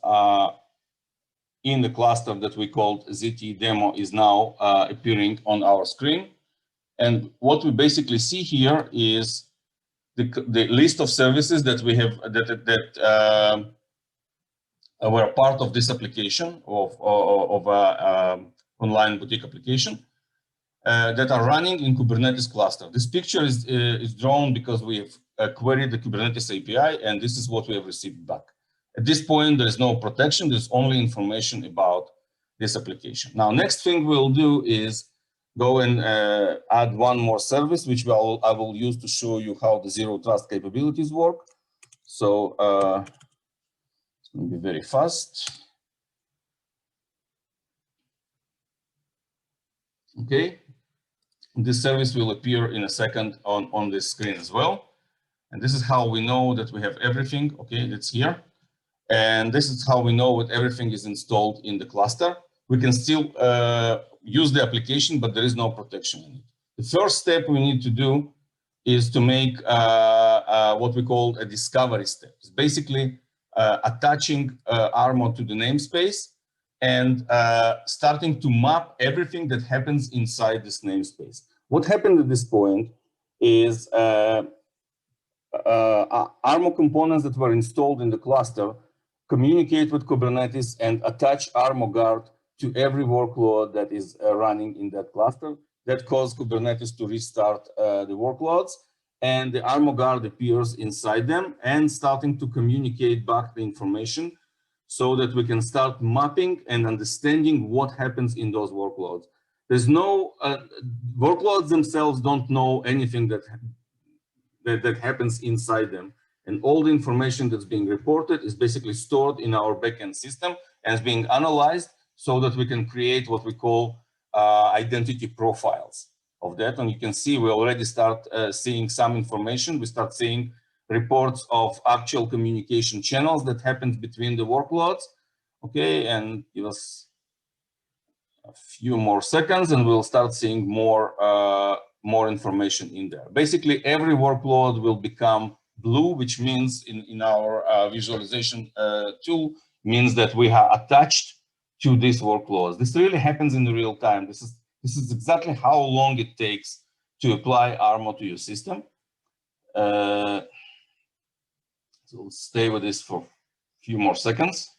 in the cluster that we called ZT demo is now appearing on our screen. And what we basically see here is the list of services that we have that were part of this application of online boutique application that are running in Kubernetes cluster. This picture is drawn because we have queried the Kubernetes API, and this is what we have received back. At this point, there is no protection. There's only information about this application. Now, next thing we'll do is go and add one more service, which I will use to show you how the Zero-Trust capabilities work. So it's going to be very fast. Okay. This service will appear in a second on this screen as well. And this is how we know that we have everything. Okay, it's here. And this is how we know that everything is installed in the cluster. We can still use the application, but there is no protection in it. The first step we need to do is to make what we call a discovery step. It's basically attaching Armo to the namespace and starting to map everything that happens inside this namespace. What happened at this point is Armo components that were installed in the cluster communicate with Kubernetes and attach Armo Guard to every workload that is running in that cluster. That caused Kubernetes to restart the workloads, and the Armo Guard appears inside them and starting to communicate back the information so that we can start mapping and understanding what happens in those workloads. There's no, workloads themselves don't know anything that happens inside them. And all the information that's being reported is basically stored in our backend system and is being analyzed so that we can create what we call identity profiles of that. And you can see we already start seeing some information. We start seeing reports of actual communication channels that happens between the workloads. Okay, and give us a few more seconds and we'll start seeing more information in there. Basically, every workload will become blue, which means in our visualization tool, means that we are attached to these workloads. This really happens in the real time. This is exactly how long it takes to apply Armo to your system. So we'll stay with this for a few more seconds.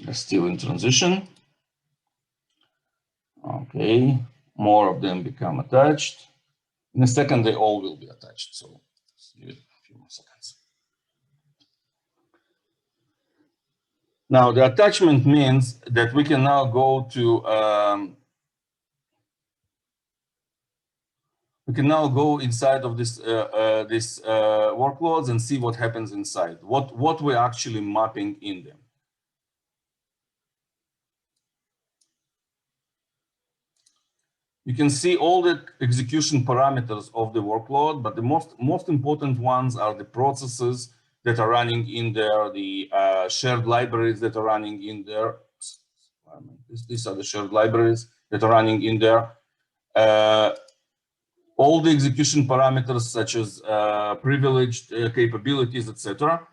They're still in transition. Okay, more of them become attached. In a second, they all will be attached. So let's give it a few more seconds. Now, the attachment means that we can now go to inside of this workloads and see what happens inside. What we're actually mapping in them. You can see all the execution parameters of the workload, but the most important ones are the processes that are running in there, the shared libraries that are running in there. These are the shared libraries that are running in there. All the execution parameters such as privileged capabilities, etc.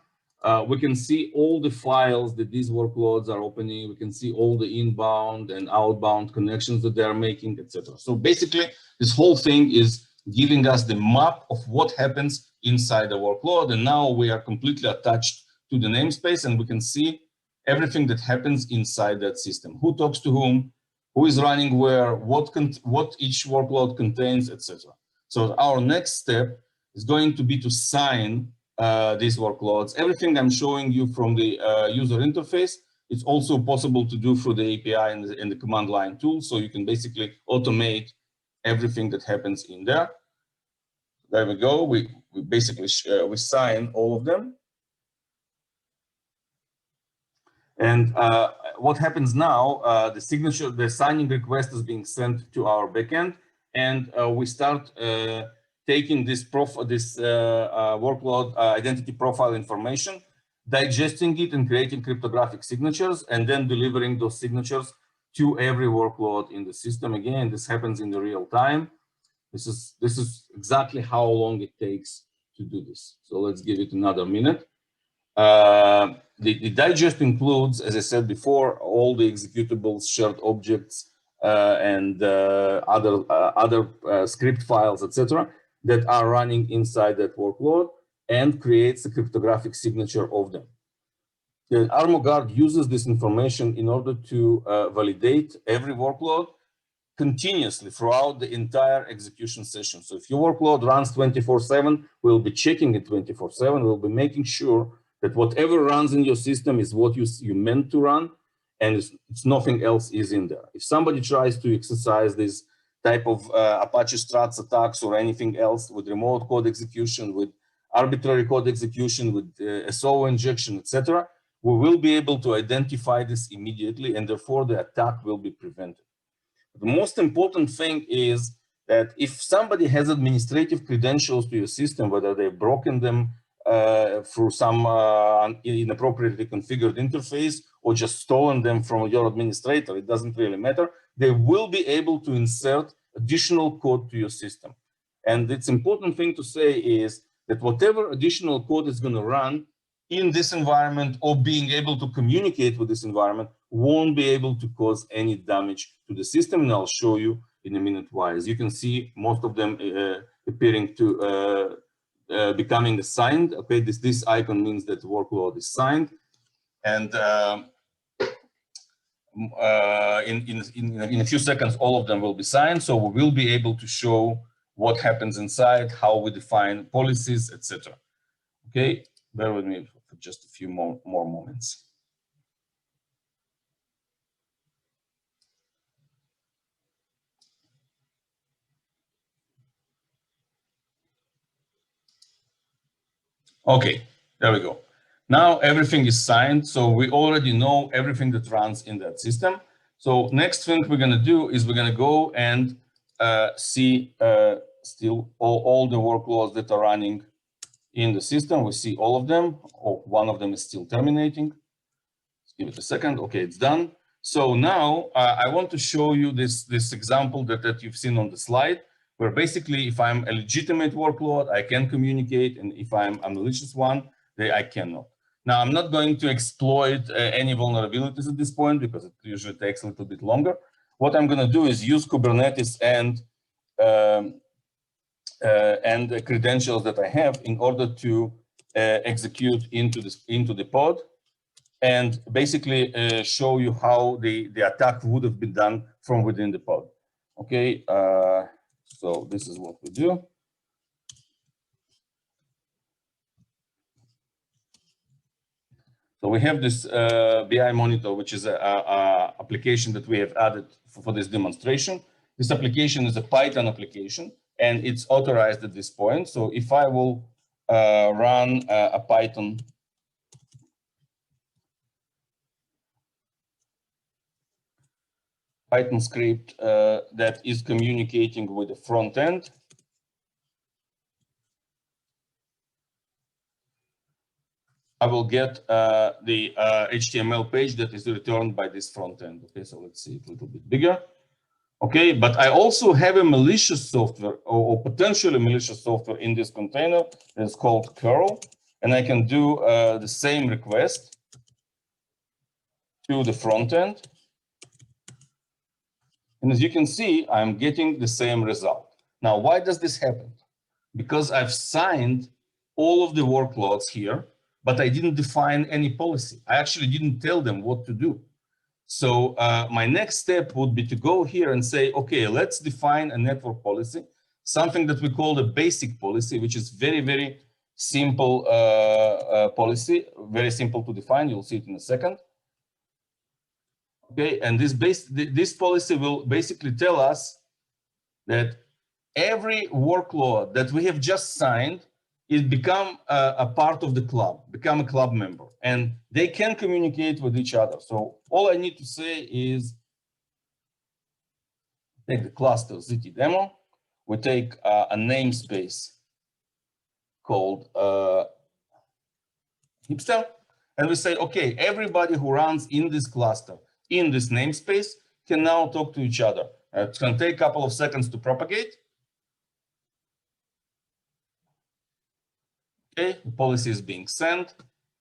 We can see all the files that these workloads are opening. We can see all the inbound and outbound connections that they are making, etc. So basically, this whole thing is giving us the map of what happens inside the workload. And now we are completely attached to the namespace and we can see everything that happens inside that system. Who talks to whom, who is running where, what each workload contains, etc. So our next step is going to be to sign these workloads. Everything I'm showing you from the user interface, it's also possible to do through the API and the command line tool. So you can basically automate everything that happens in there. There we go. We basically we sign all of them. And what happens now, the signing request is being sent to our backend, and we start taking this workload identity profile information, digesting it and creating cryptographic signatures, and then delivering those signatures to every workload in the system. Again, this happens in the real time. This is exactly how long it takes to do this. So let's give it another minute. The digest includes, as I said before, all the executables, shared objects, and other script files, etc., that are running inside that workload and creates a cryptographic signature of them. The Armo Guard uses this information in order to validate every workload continuously throughout the entire execution session. So if your workload runs 24/7, we'll be checking it 24/7. We'll be making sure that whatever runs in your system is what you meant to run, and it's nothing else is in there. If somebody tries to exercise this type of Apache Struts attacks or anything else with remote code execution, with arbitrary code execution, with SO injection, etc., we will be able to identify this immediately, and therefore the attack will be prevented. The most important thing is that if somebody has administrative credentials to your system, whether they've broken them through some inappropriately configured interface or just stolen them from your administrator, it doesn't really matter. They will be able to insert additional code to your system. And it's important thing to say is that whatever additional code is going to run in this environment or being able to communicate with this environment won't be able to cause any damage to the system. And I'll show you in a minute why. As you can see, most of them appearing to becoming assigned. Okay, this icon means that the workload is signed. And in a few seconds, all of them will be signed. So we will be able to show what happens inside, how we define policies, etc. Okay, bear with me for just a few more moments. Okay, there we go. Now everything is signed, so we already know everything that runs in that system. So next thing we're going to do is we're going to go and see still all the workloads that are running in the system. We see all of them. Oh, one of them is still terminating. Let's give it a second. Okay, it's done. So now I want to show you this example that you've seen on the slide, where basically if I'm a legitimate workload, I can communicate, and if I'm a malicious one, I cannot. Now, I'm not going to exploit any vulnerabilities at this point because it usually takes a little bit longer. What I'm going to do is use Kubernetes and the credentials that I have in order to execute into the pod and basically show you how the attack would have been done from within the pod. Okay, so this is what we do. So we have this BI monitor, which is an application that we have added for this demonstration. This application is a Python application, and it's authorized at this point. So if I will run a Python script that is communicating with the front end, I will get the HTML page that is returned by this front end. Okay, so let's see it a little bit bigger. Okay, but I also have a malicious software or potentially malicious software in this container that's called curl, and I can do the same request to the front end. And as you can see, I'm getting the same result. Now, why does this happen? Because I've signed all of the workloads here, but I didn't define any policy. I actually didn't tell them what to do. So my next step would be to go here and say, okay, let's define a network policy, something that we call the basic policy, which is very, very simple policy, very simple to define. You'll see it in a second. Okay, and this policy will basically tell us that every workload that we have just signed is become a part of the club, become a club member, and they can communicate with each other. So all I need to say is take the cluster ZT demo. We take a namespace called hipster, and we say, okay, everybody who runs in this cluster, in this namespace, can now talk to each other. It's going to take a couple of seconds to propagate. Okay, the policy is being sent.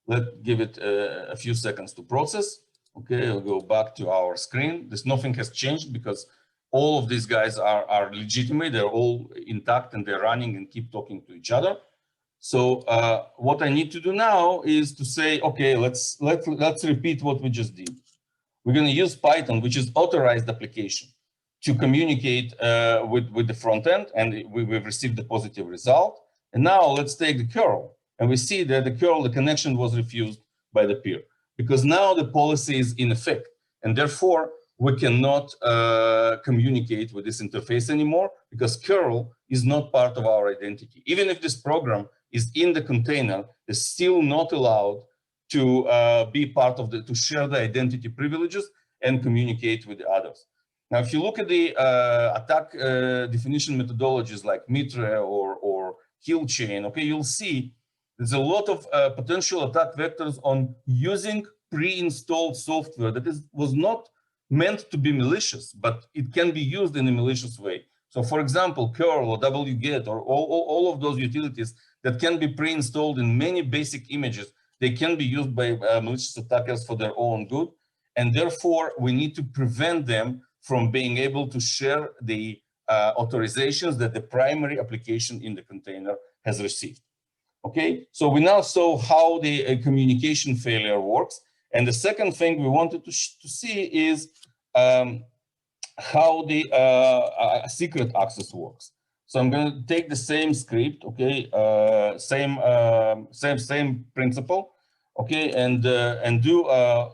Let's give it a few seconds to process. Okay, I'll go back to our screen. Nothing has changed because all of these guys are legitimate. They're all intact and they're running and keep talking to each other. So what I need to do now is to say, okay, let's repeat what we just did. We're going to use Python, which is authorized application, to communicate with the front end, and we've received a positive result. And now let's take the curl, and we see that the connection was refused by the peer, because now the policy is in effect, and therefore we cannot communicate with this interface anymore, because curl is not part of our identity. Even if this program is in the container, it's still not allowed to be part of to share the identity privileges and communicate with the others. Now, if you look at the attack definition methodologies like Mitre or kill chain, okay, you'll see there's a lot of potential attack vectors on using pre-installed software that was not meant to be malicious, but it can be used in a malicious way. So for example, curl or wget or all of those utilities that can be pre-installed in many basic images, they can be used by malicious attackers for their own good. And therefore, we need to prevent them from being able to share the authorizations that the primary application in the container has received. Okay, so we now saw how the communication failure works. And the second thing we wanted to see is how the secret access works. So I'm going to take the same script, okay, same principle, okay, and do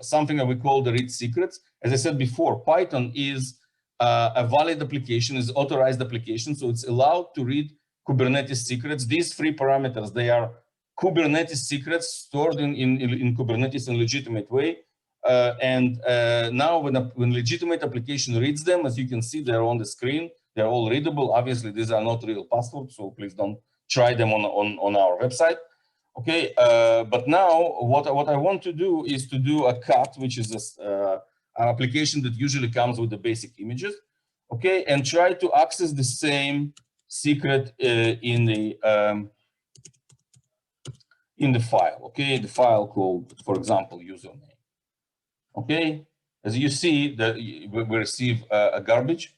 something that we call the read secrets. As I said before, Python is a valid application, is authorized application, so it's allowed to read Kubernetes secrets. These three parameters, they are Kubernetes secrets stored in Kubernetes in a legitimate way. Now when legitimate application reads them, as you can see, they're on the screen. They're all readable. Obviously, these are not real passwords, so please don't try them on our website. Okay, but now what I want to do is to do a cut, which is an application that usually comes with the basic images. Okay, and try to access the same secret in the file. Okay, the file called, for example, username. Okay, as you see that we receive a garbage,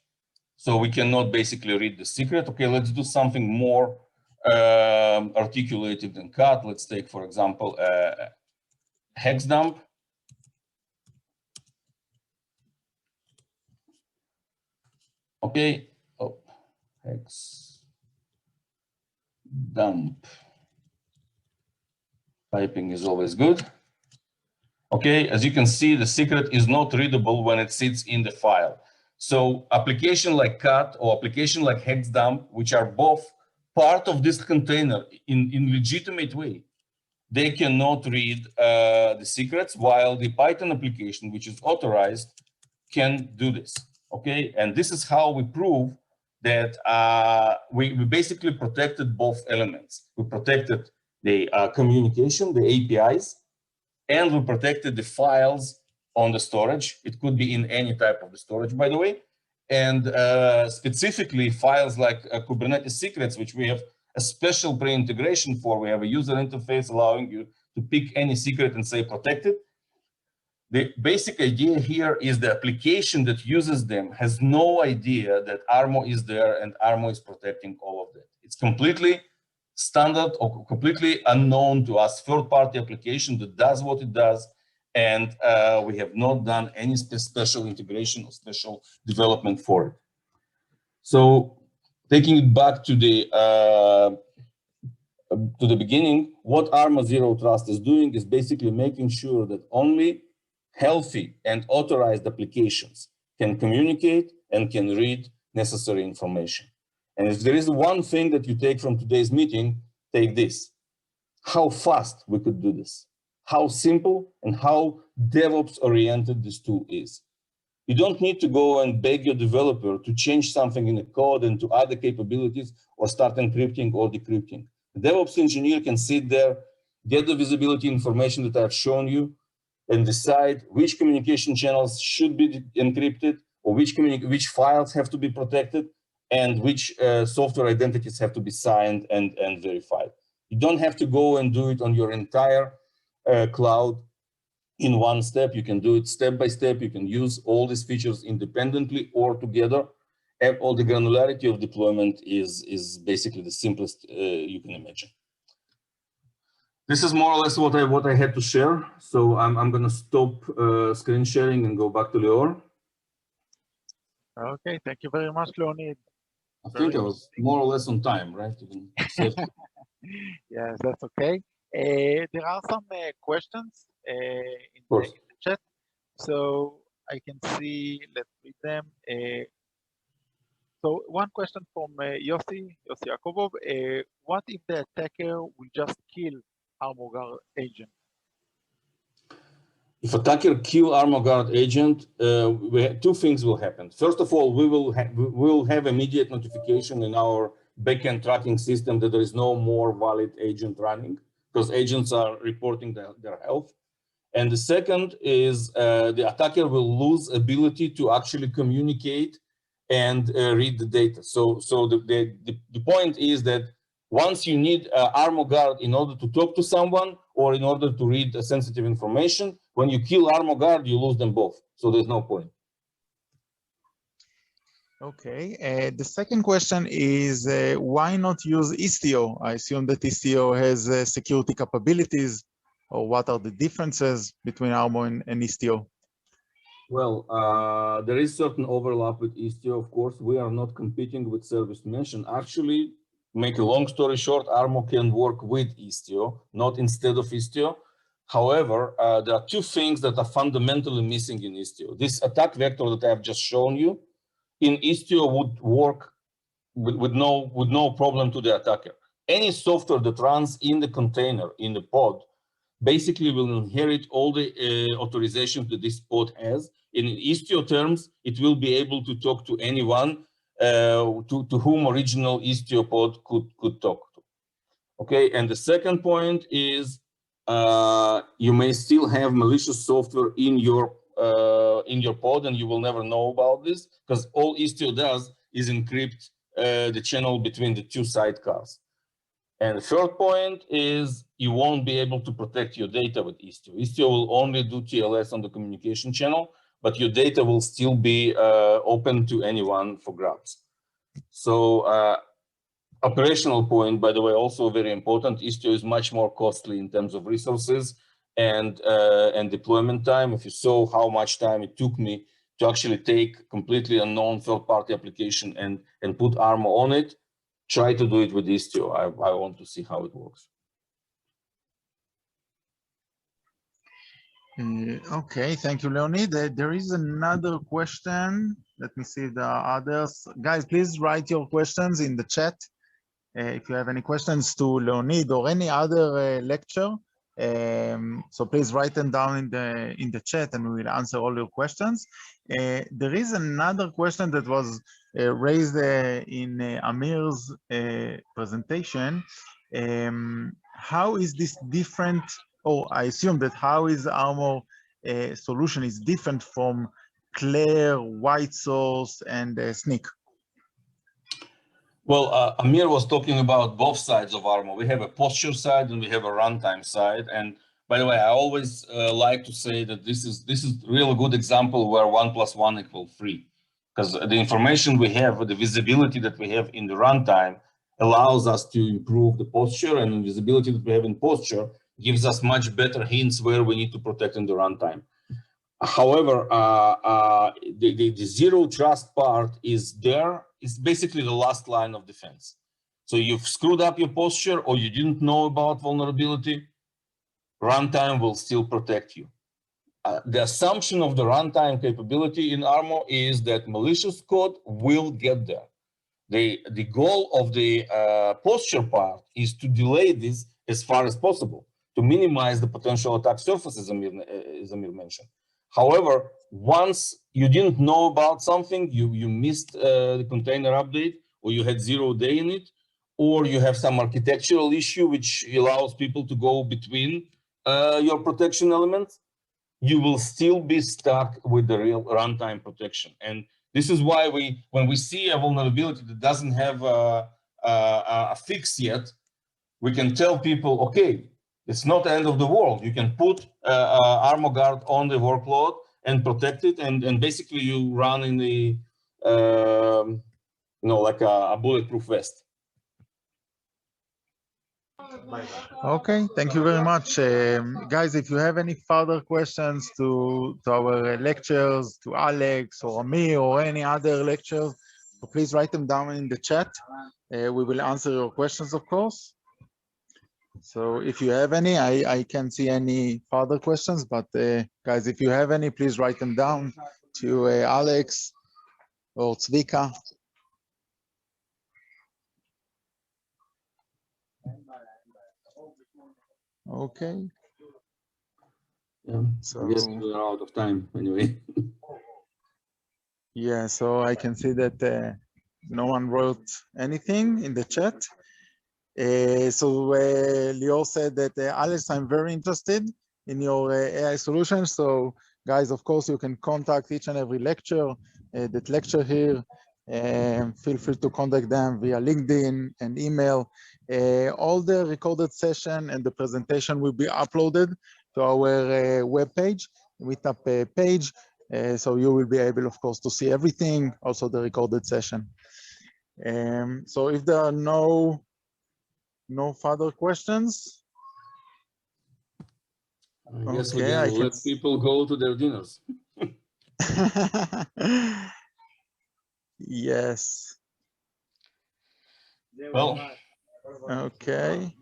so we cannot basically read the secret. Okay, let's do something more articulated than cut. Let's take, for example, hex dump. Okay, oh, hex dump. Typing is always good. Okay, as you can see, the secret is not readable when it sits in the file. So application like cut or application like hex dump, which are both part of this container in legitimate way, they cannot read the secrets, while the Python application, which is authorized, can do this. Okay, and this is how we prove that we basically protected both elements. We protected the communication, the APIs, and we protected the files on the storage. It could be in any type of the storage, by the way. And specifically files like Kubernetes secrets, which we have a special pre-integration for. We have a user interface allowing you to pick any secret and say protected. The basic idea here is the application that uses them has no idea that Armo is there and Armo is protecting all of that. It's completely standard or completely unknown to us, third-party application that does what it does, and we have not done any special integration or special development for it. So taking it back to the beginning, what Armo Zero-Trust is doing is basically making sure that only healthy and authorized applications can communicate and can read necessary information. And if there is one thing that you take from today's meeting, take this: how fast we could do this, how simple and how DevOps oriented this tool is. You don't need to go and beg your developer to change something in the code and to add the capabilities or start encrypting or decrypting. The DevOps engineer can sit there, get the visibility information that I've shown you, and decide which communication channels should be encrypted or which files have to be protected and which software identities have to be signed and verified. You don't have to go and do it on your entire cloud in one step. You can do it step by step. You can use all these features independently or together. And all the granularity of deployment is basically the simplest you can imagine. This is more or less what I had to share. So I'm going to stop screen sharing and go back to Lior. Okay, thank you very much, Leonid. I think I was more or less on time, right? Yes, that's okay. There are some questions in the chat, so I can see. Let's read them. So one question from Yossi Yakovov. What if the attacker will just kill Armogar agent? if attacker kill armor guard agent, two things will happen. First of all, we will have immediate notification in our backend tracking system that there is no more valid agent running, because agents are reporting their health. And the second is the attacker will lose ability to actually communicate and read the data. So the point is that once you need armor guard in order to talk to someone or in order to read sensitive information, when you kill armor guard, you lose them both. So there's no point. Okay, the second question is why not use Istio? I assume that Istio has security capabilities, or what are the differences between Armor and Istio? Well, there is certain overlap with Istio, of course. We are not competing with service mesh. And actually, make a long story short, Armor can work with Istio, not instead of Istio. However, there are two things that are fundamentally missing in Istio. This attack vector that I have just shown you, in Istio would work with no problem to the attacker. Any software that runs in the container, in the pod, basically will inherit all the authorizations that this pod has. In Istio terms, it will be able to talk to anyone to whom original Istio pod could talk to. Okay, and the second point is you may still have malicious software in your pod, and you will never know about this, because all Istio does is encrypt the channel between the two sidecars. And the third point is you won't be able to protect your data with Istio. Istio will only do TLS on the communication channel, but your data will still be open to anyone for grabs. So operational point, by the way, also very important. Istio is much more costly in terms of resources and deployment time. If you saw how much time it took me to actually take completely unknown third-party application and put Armor on it, try to do it with Istio. I want to see how it works. Okay, thank you, Leonid. There is another question. Let me see if there are others. Guys, please write your questions in the chat. If you have any questions to Leonid or any other lecture, so please write them down in the chat and we will answer all your questions. There is another question that was raised in Amir's presentation. How is this different, or I assume that how is Armor solution is different from Claire, White Source, and Snyk? Well, Amir was talking about both sides of Armor. We have a posture side and we have a runtime side. And by the way, I always like to say that this is a real good example where 1 + 1 = 3, because the information we have, the visibility that we have in the runtime allows us to improve the posture, and the visibility that we have in posture gives us much better hints where we need to protect in the runtime. However, the zero trust part is there. It's basically the last line of defense. So you've screwed up your posture or you didn't know about vulnerability, runtime will still protect you. The assumption of the runtime capability in Armor is that malicious code will get there. The goal of the posture part is to delay this as far as possible, to minimize the potential attack surface, as Amir mentioned. However, once you didn't know about something, you missed the container update, or you had 0 day in it, or you have some architectural issue which allows people to go between your protection elements, you will still be stuck with the real runtime protection. And this is why when we see a vulnerability that doesn't have a fix yet, we can tell people, okay, it's not the end of the world. You can put Armor Guard on the workload and protect it, and basically you run in the, like a bulletproof vest. Okay, thank you very much. Guys, if you have any further questions to our lectures, to Alex or me or any other lectures, so please write them down in the chat. We will answer your questions, of course. So if you have any, I can't see any further questions, but guys, if you have any, please write them down to Alex or Zvika. Okay. Yeah, So, I guess we are out of time anyway. yeah, so I can see that no one wrote anything in the chat. Lior said that, Alex, I'm very interested in your AI solution. So guys, of course, you can contact each and every lecture that lecture here. Feel free to contact them via LinkedIn and email. All the recorded session and the presentation will be uploaded to our webpage, meetup page. So you will be able, of course, to see everything, also the recorded session. So if there are no further questions, I guess we okay, can let people go to their dinners. Yes. Well, Okay.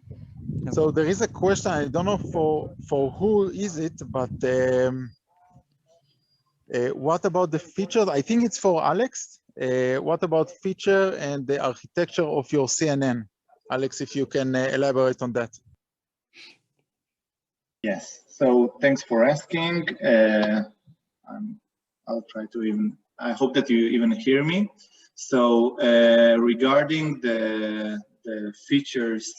So there is a question. I don't know for who is it, but what about the features? I think it's for Alex. What about feature and the architecture of your CNN? Alex, if you can elaborate on that. Yes, so thanks for asking. I'll try to I hope that you even hear me. So regarding the features,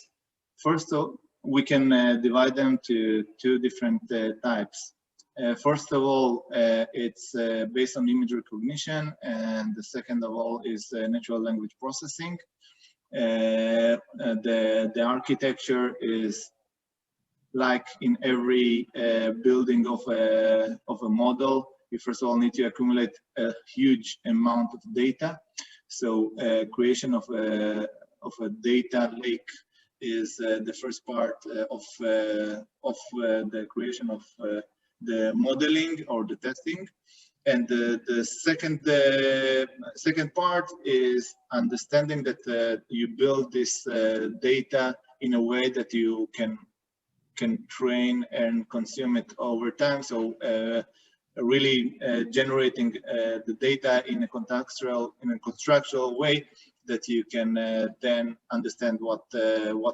first of all, we can divide them to two different types. First of all, it's based on image recognition, and the second of all is natural language processing. The architecture is like in every building of a model. You first of all need to accumulate a huge amount of data. So creation of a data lake is the first part of the creation of the modeling or the testing. And the second part is understanding that you build this data in a way that you can train and consume it over time. So really generating the data in a constructual way that you can then understand what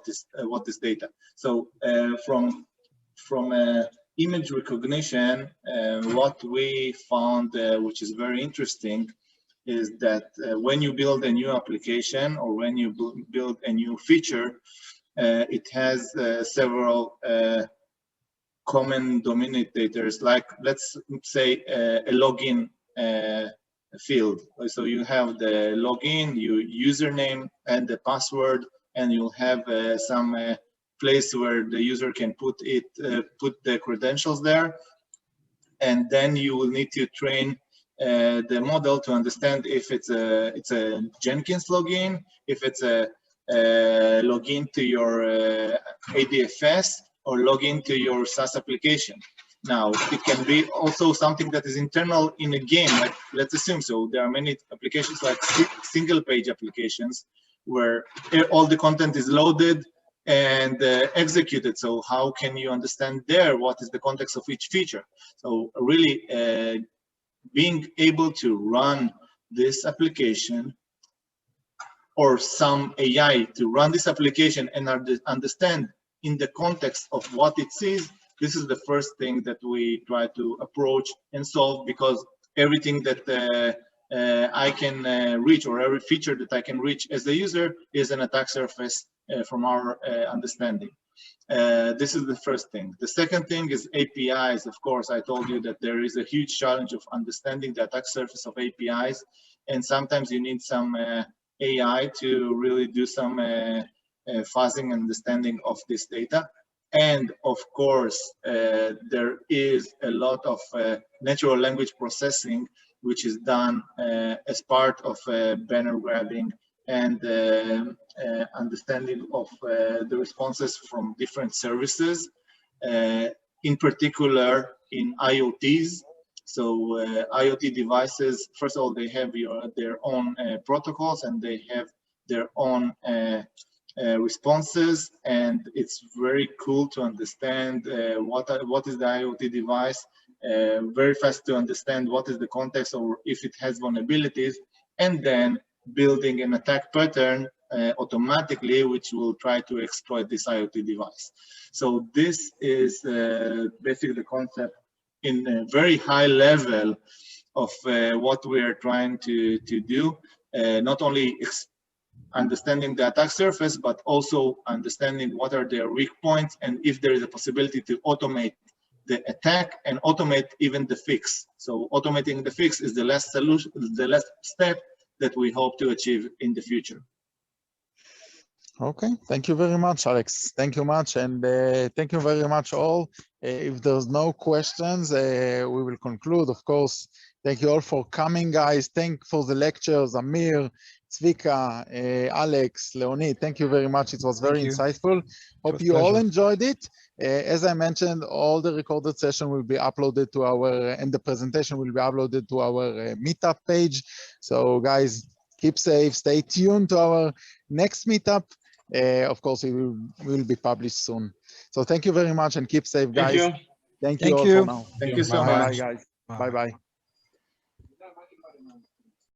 is data. So from image recognition, what we found, which is very interesting, is that when you build a new application or when you build a new feature, it has several common denominators, like let's say a login field. So you have the login, your username and the password, and you'll have some place where the user can put the credentials there. And then you will need to train the model to understand if it's a Jenkins login, if it's a login to your ADFS, or login to your SaaS application. Now, it can be also something that is internal in a game, like let's assume. So there are many applications like single page applications where all the content is loaded and executed. So how can you understand there what is the context of each feature? So really being able to run this application or some AI to run this application and understand in the context of what it sees, this is the first thing that we try to approach and solve, because everything that I can reach, or every feature that I can reach as a user, is an attack surface from our understanding. This is the first thing. The second thing is APIs. Of course, I told you that there is a huge challenge of understanding the attack surface of APIs, and sometimes you need some AI to really do some fuzzing understanding of this data. And of course, there is a lot of natural language processing, which is done as part of banner grabbing and understanding of the responses from different services, in particular in IoTs. So IoT devices, first of all, they have their own protocols, and they have their own responses, and it's very cool to understand what is the IoT device, very fast to understand what is the context or if it has vulnerabilities, and then building an attack pattern automatically, which will try to exploit this IoT device. So this is basically the concept in a very high level of what we are trying to do, not only understanding the attack surface, but also understanding what are their weak points and if there is a possibility to automate the attack and automate even the fix. So automating the fix is the last solution, the last step that we hope to achieve in the future. Okay, thank you very much, Alex. Thank you much, and thank you very much all. If there's no questions, we will conclude. Of course, thank you all for coming, guys. Thank for the lectures, Amir, Zvika, Alex, Leonid. Thank you very much. It was very insightful. Hope you all enjoyed it. As I mentioned, all the recorded session will be uploaded to our, and the presentation will be uploaded to our meetup page. So, guys, keep safe. Stay tuned to our next meetup. Of course, it will be published soon. So thank you very much and keep safe, guys. Thank you all for now. Thank you so much. Bye, guys. Bye-bye.